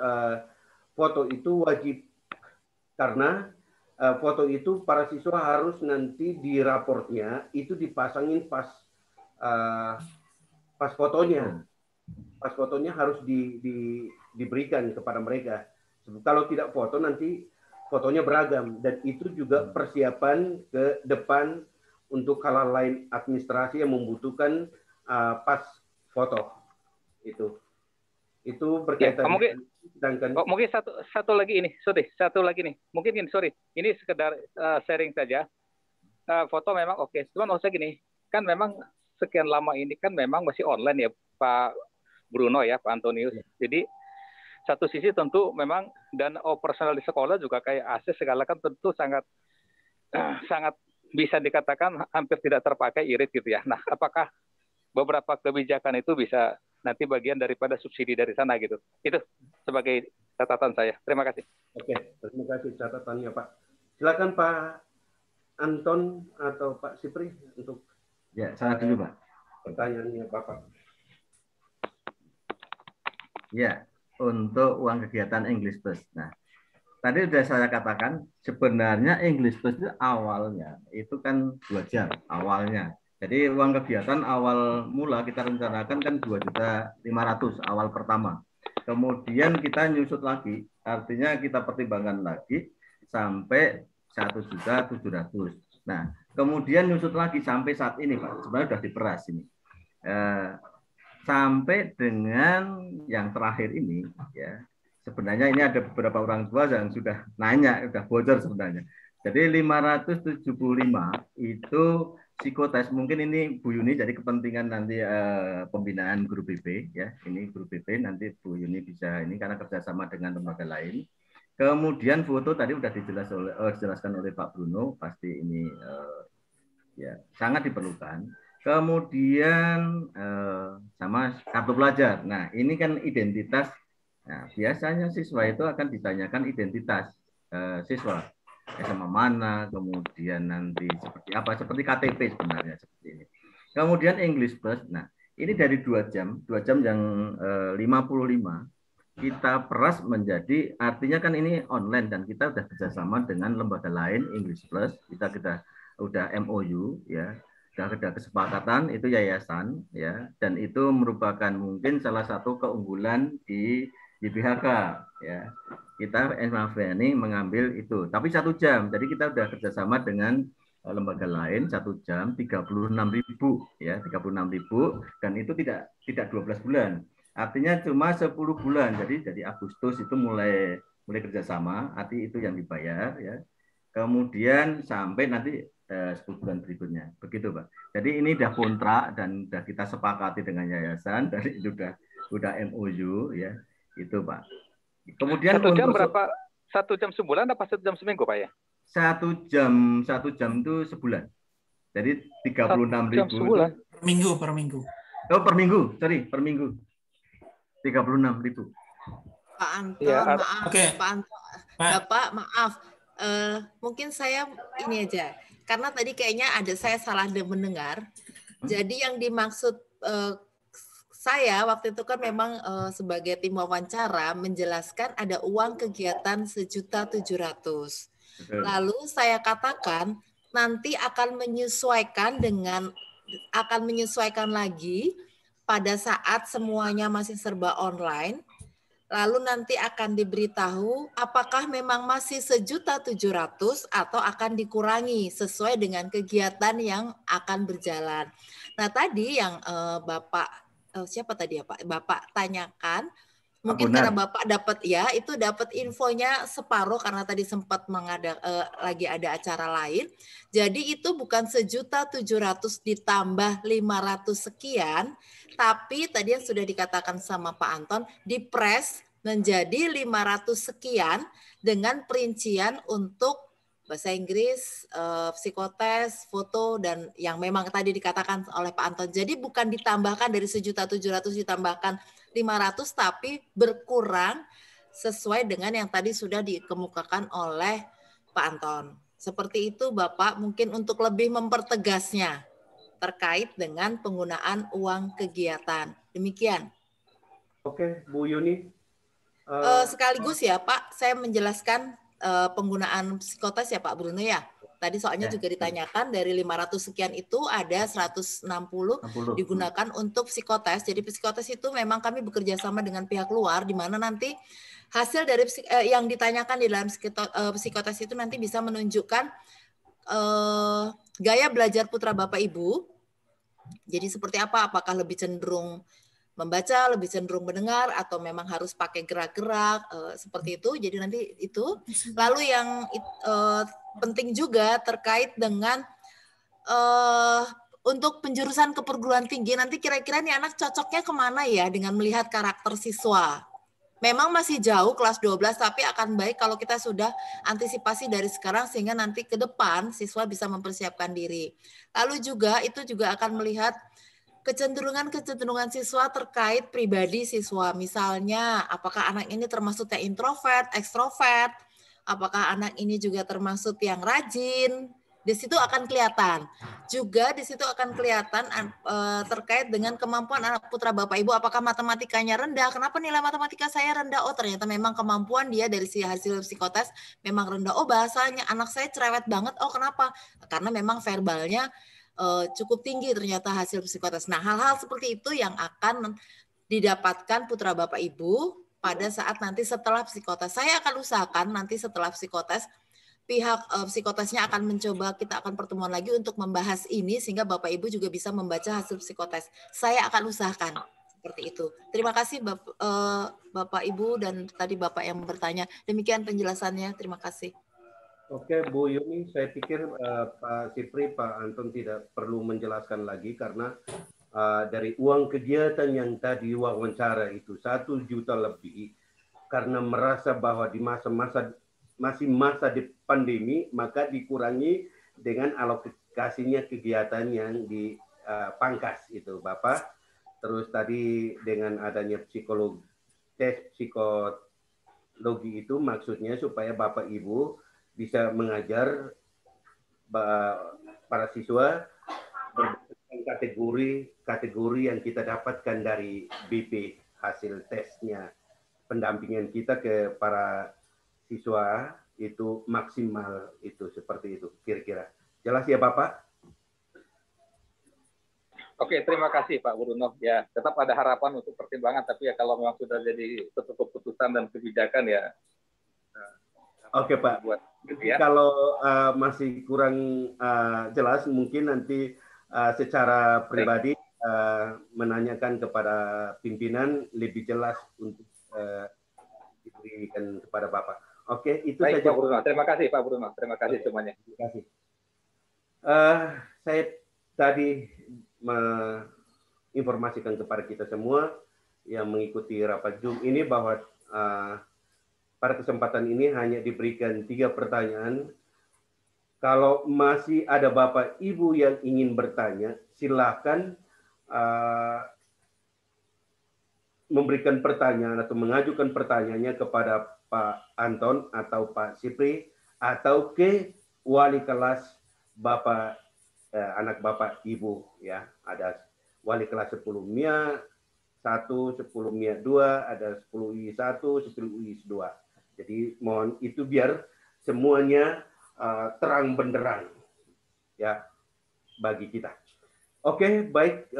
Speaker 3: foto itu wajib, karena foto itu para siswa harus nanti di raportnya itu dipasangin pas fotonya. Pas fotonya harus diberikan kepada mereka. Kalau tidak foto nanti fotonya beragam, dan itu juga persiapan ke depan untuk hal lain administrasi yang membutuhkan pas foto itu berkaitan.
Speaker 9: Mungkin satu lagi ini, satu lagi nih. Mungkin ini sekedar sharing saja. Foto memang oke, cuman maksudnya gini, kan memang sekian lama ini kan memang masih online ya Pak Bruno ya, Pak Antonius. Jadi satu sisi tentu memang dan operasional di sekolah juga kayak akses segala kan tentu sangat bisa dikatakan hampir tidak terpakai, irit gitu ya. Nah, apakah beberapa kebijakan itu bisa nanti bagian daripada subsidi dari sana gitu? Itu sebagai catatan saya. Terima kasih.
Speaker 3: Oke, terima kasih catatannya Pak. Silakan Pak Anton atau Pak Sipri untuk
Speaker 1: saya dulu Pak.
Speaker 3: Pertanyaannya Bapak.
Speaker 1: Ya, untuk uang kegiatan English Plus. Nah, tadi sudah saya katakan sebenarnya English Plus itu awalnya itu kan 2 jam awalnya. Jadi uang kegiatan awal mula kita rencanakan kan 2.500.000 awal pertama. Kemudian kita nyusut lagi, artinya kita pertimbangkan lagi sampai 1.700.000. Nah, kemudian nyusut lagi sampai saat ini Pak, sebenarnya sudah diperas ini. Sampai dengan yang terakhir ini ya. Sebenarnya ini ada beberapa orang tua yang sudah nanya, sudah bocor sebenarnya. Jadi 575 itu psikotes, mungkin ini Bu Yuni jadi kepentingan nanti pembinaan guru BP ya, ini guru BP nanti Bu Yuni bisa ini karena kerjasama dengan lembaga lain. Kemudian foto tadi sudah dijelaskan oleh Pak Bruno, pasti ini ya sangat diperlukan. Kemudian sama kartu pelajar. Nah ini kan identitas. Nah biasanya siswa itu akan ditanyakan identitas siswa. SMA mana, kemudian nanti seperti apa, seperti KTP sebenarnya seperti ini. Kemudian English Plus, nah ini dari 2 jam yang 55 kita peras menjadi, artinya kan ini online dan kita sudah kerjasama dengan lembaga lain English Plus, kita udah MOU ya, sudah ada kesepakatan itu yayasan ya, dan itu merupakan mungkin salah satu keunggulan di YBHK ya. Kita ini mengambil itu, tapi 1 jam. Jadi kita sudah kerjasama dengan lembaga lain 1 jam 36.000 ya, 36.000 dan itu tidak 12 bulan. Artinya cuma 10 bulan. Jadi dari Agustus itu mulai kerjasama, arti itu yang dibayar ya. Kemudian sampai nanti 10 bulan berikutnya. Begitu, Pak. Jadi ini sudah kontrak dan sudah kita sepakati dengan yayasan, dari itu sudah MOU ya. Itu, Pak. Kemudian
Speaker 9: 1 jam berapa? 1 jam sebulan apa 1 jam seminggu Pak ya?
Speaker 1: 1 jam itu sebulan. Jadi 36.000
Speaker 4: sebulan. Per minggu.
Speaker 1: Oh per minggu, sorry per minggu. 36.000.
Speaker 5: Pak Anton,
Speaker 9: ya,
Speaker 5: maaf. Okay. Pak Anton, Bapak maaf. Mungkin saya ini aja, karena tadi kayaknya ada saya salah mendengar. Jadi yang dimaksud saya waktu itu kan memang sebagai tim wawancara menjelaskan ada uang kegiatan 1.700.000. Lalu saya katakan nanti akan menyesuaikan lagi pada saat semuanya masih serba online. Lalu nanti akan diberitahu apakah memang masih 1.700.000 atau akan dikurangi sesuai dengan kegiatan yang akan berjalan. Nah tadi yang siapa tadi ya Pak? Bapak tanyakan, mungkin karena Bapak dapat infonya separuh karena tadi sempat lagi ada acara lain. Jadi itu bukan 1.700.000 ditambah 500 sekian, tapi tadi yang sudah dikatakan sama Pak Anton dipres menjadi 500 sekian dengan perincian untuk bahasa Inggris, psikotes, foto, dan yang memang tadi dikatakan oleh Pak Anton. Jadi bukan ditambahkan dari 1.700.000 ditambahkan 500, tapi berkurang sesuai dengan yang tadi sudah dikemukakan oleh Pak Anton. Seperti itu Bapak, mungkin untuk lebih mempertegasnya terkait dengan penggunaan uang kegiatan. Demikian.
Speaker 3: Oke, Bu Yuni.
Speaker 5: Sekaligus ya Pak, saya menjelaskan penggunaan psikotes ya Pak Bruno ya. Tadi soalnya juga ditanyakan dari 500 sekian itu ada 160 digunakan untuk psikotes. Jadi psikotes itu memang kami bekerja sama dengan pihak luar di mana nanti hasil dari yang ditanyakan di dalam psikotes itu nanti bisa menunjukkan gaya belajar putra Bapak Ibu. Jadi seperti apa? Apakah lebih cenderung membaca, lebih cenderung mendengar, atau memang harus pakai gerak-gerak seperti itu. Jadi nanti itu. Lalu yang penting juga terkait dengan untuk penjurusan ke perguruan tinggi, nanti kira-kira nih anak cocoknya kemana ya dengan melihat karakter siswa. Memang masih jauh kelas 12, tapi akan baik kalau kita sudah antisipasi dari sekarang sehingga nanti ke depan siswa bisa mempersiapkan diri. Lalu juga itu juga akan melihat kecenderungan siswa terkait pribadi siswa. Misalnya, apakah anak ini termasuk yang introvert, ekstrovert, apakah anak ini juga termasuk yang rajin. Di situ akan kelihatan. Juga di situ akan kelihatan terkait dengan kemampuan anak putra Bapak Ibu, apakah matematikanya rendah. Kenapa nilai matematika saya rendah? Oh, ternyata memang kemampuan dia dari hasil psikotes memang rendah. Oh, bahasanya anak saya cerewet banget. Oh, kenapa? Karena memang verbalnya cukup tinggi ternyata hasil psikotes. Nah, hal-hal seperti itu yang akan didapatkan putra Bapak Ibu pada saat nanti setelah psikotes. Saya akan usahakan nanti setelah psikotes, pihak psikotesnya akan mencoba, kita akan pertemuan lagi untuk membahas ini sehingga Bapak Ibu juga bisa membaca hasil psikotes. Saya akan usahakan seperti itu. Terima kasih Bapak Ibu dan tadi Bapak yang bertanya. Demikian penjelasannya. Terima kasih.
Speaker 3: Oke, Bu Yuni, saya pikir Pak Sipri, Pak Anton tidak perlu menjelaskan lagi karena dari uang kegiatan yang tadi wawancara itu 1 juta lebih, karena merasa bahwa di masa-masa masih masa di pandemi, maka dikurangi dengan alokasinya kegiatan yang dipangkas itu, Bapak. Terus tadi dengan adanya tes psikologi itu maksudnya supaya Bapak Ibu bisa mengajar para siswa berdasarkan kategori yang kita dapatkan dari BP hasil tesnya. Pendampingan kita ke para siswa itu maksimal, itu seperti itu kira-kira. Jelas ya Bapak?
Speaker 9: Oke, terima kasih Pak Bruno. Ya, tetap ada harapan untuk pertimbangan, tapi ya kalau memang sudah jadi suatu keputusan dan kebijakan ya.
Speaker 3: Oke Pak. Kalau masih kurang jelas, mungkin nanti secara pribadi menanyakan kepada pimpinan lebih jelas untuk diberikan kepada Bapak. Oke, itu
Speaker 9: baik,
Speaker 3: saja.
Speaker 9: Pak Bruno. Terima kasih Pak Bruno. Terima kasih semuanya.
Speaker 3: Terima kasih. Saya tadi menginformasikan kepada kita semua yang mengikuti rapat Zoom ini bahwa pada kesempatan ini hanya diberikan 3 pertanyaan. Kalau masih ada Bapak Ibu yang ingin bertanya, silakan memberikan pertanyaan atau mengajukan pertanyaannya kepada Pak Anton atau Pak Sipri atau ke wali kelas Bapak anak Bapak Ibu ya. Ada wali kelas 10 MIA 1, 10 MIA 2, ada 10 UI 1, 10 UI 2. Jadi mohon itu biar semuanya terang benderang ya bagi kita. Oke, baik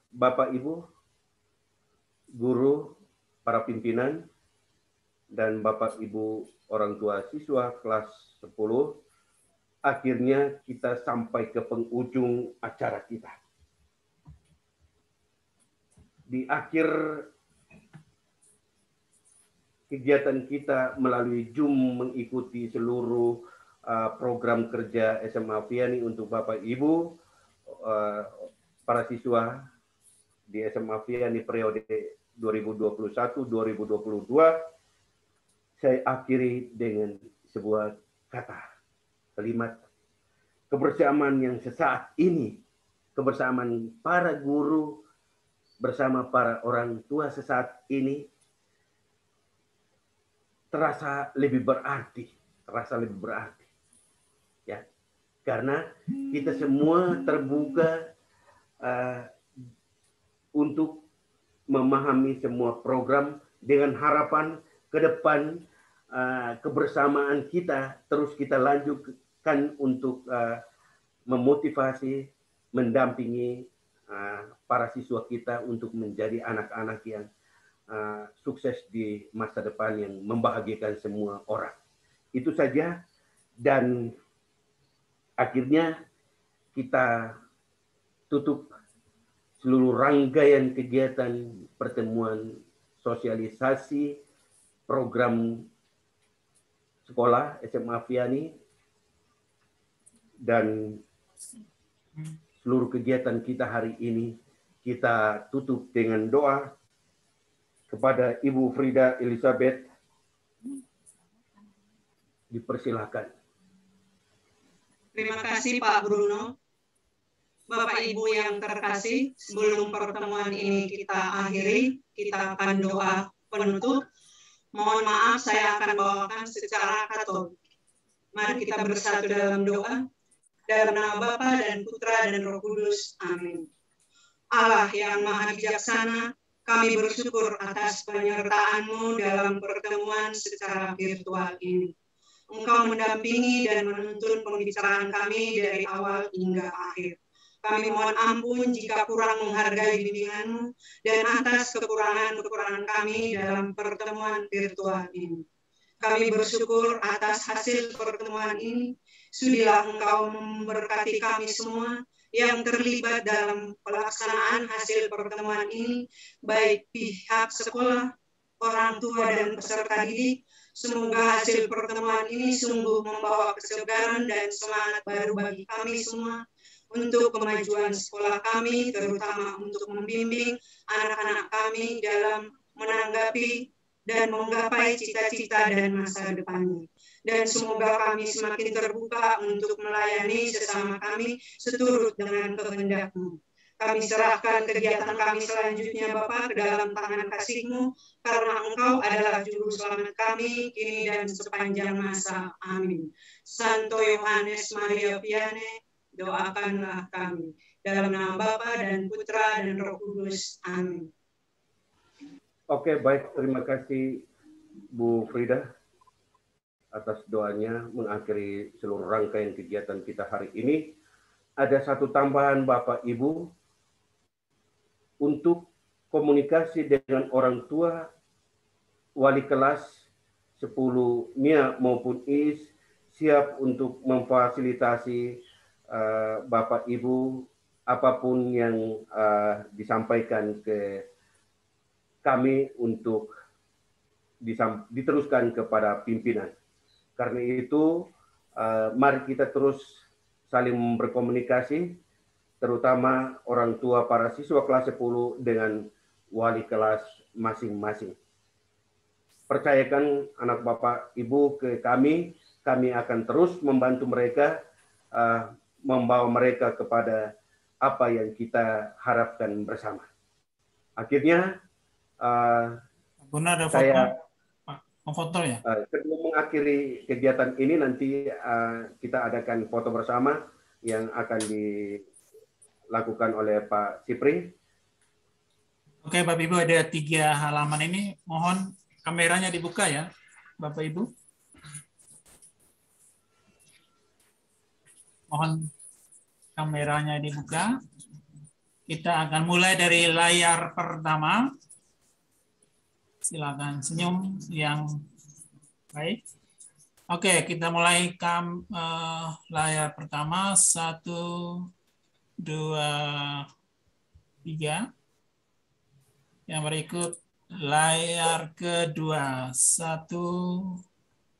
Speaker 3: Bapak Ibu, guru, para pimpinan, dan Bapak Ibu orang tua siswa kelas 10, akhirnya kita sampai ke penghujung acara kita. Di akhir kegiatan kita melalui Zoom mengikuti seluruh program kerja SMA Vianney untuk Bapak Ibu, para siswa di SMA Vianney periode 2021-2022, saya akhiri dengan sebuah kata. kalimat kebersamaan yang sesaat ini, kebersamaan para guru bersama para orang tua sesaat ini terasa lebih berarti, ya, karena kita semua terbuka untuk memahami semua program dengan harapan ke depan kebersamaan kita terus kita lanjutkan untuk memotivasi, mendampingi para siswa kita untuk menjadi anak-anak yang sukses di masa depan yang membahagiakan semua orang. Itu saja, dan akhirnya kita tutup seluruh rangkaian kegiatan pertemuan sosialisasi program sekolah SMA Afiani dan seluruh kegiatan kita hari ini kita tutup dengan doa kepada Ibu Frida Elizabeth. Dipersilahkan.
Speaker 10: Terima kasih Pak Bruno. Bapak Ibu yang terkasih, sebelum pertemuan ini kita akhiri, kita akan doa penutup. Mohon maaf saya akan bawakan secara Katolik. Mari kita bersatu dalam doa. Dalam nama Bapa dan Putra dan Roh Kudus. Amin. Allah yang Maha Bijaksana, kami bersyukur atas penyertaan-Mu dalam pertemuan secara virtual ini. Engkau mendampingi dan menuntun pembicaraan kami dari awal hingga akhir. Kami mohon ampun jika kurang menghargai bimbingan-Mu dan atas kekurangan-kekurangan kami dalam pertemuan virtual ini. Kami bersyukur atas hasil pertemuan ini. Sudilah Engkau memberkati kami semua yang terlibat dalam pelaksanaan hasil pertemuan ini, baik pihak sekolah, orang tua, dan peserta didik. Semoga hasil pertemuan ini sungguh membawa kesegaran dan semangat baru bagi kami semua untuk kemajuan sekolah kami, terutama untuk membimbing anak-anak kami dalam menanggapi dan menggapai cita-cita dan masa depannya. Dan semoga kami semakin terbuka untuk melayani sesama kami seturut dengan kehendak-Mu. Kami serahkan kegiatan kami selanjutnya, Bapa, ke dalam tangan kasih-Mu, karena Engkau adalah juru selamat kami, kini dan sepanjang masa. Amin. Santo Yohanes Maria Vianney, doakanlah kami. Dalam nama Bapa dan Putra dan Roh Kudus. Amin.
Speaker 3: Oke, baik. Terima kasih Bu Frida atas doanya mengakhiri seluruh rangkaian kegiatan kita hari ini. Ada satu tambahan Bapak Ibu, untuk komunikasi dengan orang tua, wali kelas 10 MIA maupun IS siap untuk memfasilitasi Bapak Ibu apapun yang disampaikan ke kami untuk diteruskan kepada pimpinan. Karena itu, mari kita terus saling berkomunikasi, terutama orang tua para siswa kelas 10 dengan wali kelas masing-masing. Percayakan anak Bapak Ibu ke kami akan terus membantu mereka, membawa mereka kepada apa yang kita harapkan bersama. Akhirnya, saya foto ya. Sebelum mengakhiri kegiatan ini nanti kita adakan foto bersama yang akan dilakukan oleh Pak Sipri.
Speaker 4: Oke, Bapak Ibu, ada 3 halaman ini. Mohon kameranya dibuka ya, Bapak Ibu. Mohon kameranya dibuka. Kita akan mulai dari layar pertama. Silakan senyum yang baik. Oke, kita mulai layar pertama. 1, 2, 3. Yang berikut layar kedua. 1,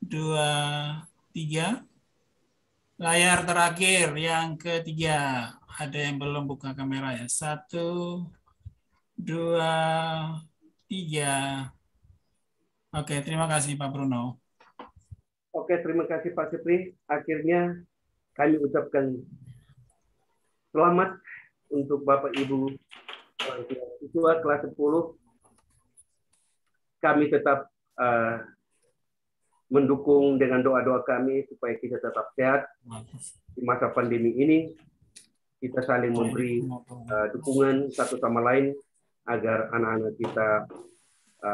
Speaker 4: 2, 3. Layar terakhir yang ketiga. Ada yang belum buka kamera ya. 1, 2, 3. Oke, terima kasih Pak Bruno.
Speaker 3: Oke. Oke, terima kasih Pak Supri. Akhirnya kami ucapkan selamat untuk Bapak Ibu siswa kelas 10. Kami tetap mendukung dengan doa-doa kami supaya kita tetap sehat di masa pandemi ini. Kita saling memberi dukungan satu sama lain agar anak-anak kita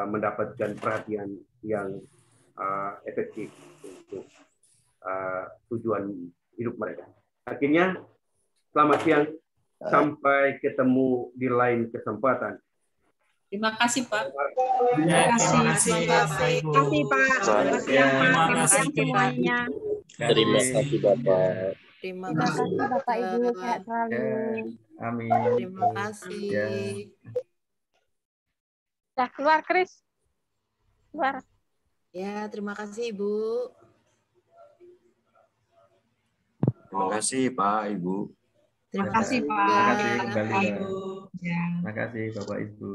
Speaker 3: mendapatkan perhatian yang efektif untuk tujuan hidup mereka. Akhirnya, selamat siang. Sampai ketemu di lain kesempatan.
Speaker 11: Terima kasih, Pak.
Speaker 4: Terima kasih, Pak.
Speaker 8: Selamat siang, Pak. Selamat siang semuanya.
Speaker 12: Terima kasih, Bapak.
Speaker 5: Terima kasih
Speaker 8: Bapak Ibu, sehat selalu.
Speaker 1: Amin.
Speaker 5: Terima kasih.
Speaker 8: Dah keluar, Kris. Keluar.
Speaker 5: Ya, terima kasih Ibu.
Speaker 12: Terima kasih, Pak, Ibu.
Speaker 5: Terima
Speaker 10: kasih, Pak.
Speaker 1: Terima kasih kembali, Pak.
Speaker 10: Ibu.
Speaker 1: Terima kasih Bapak Ibu.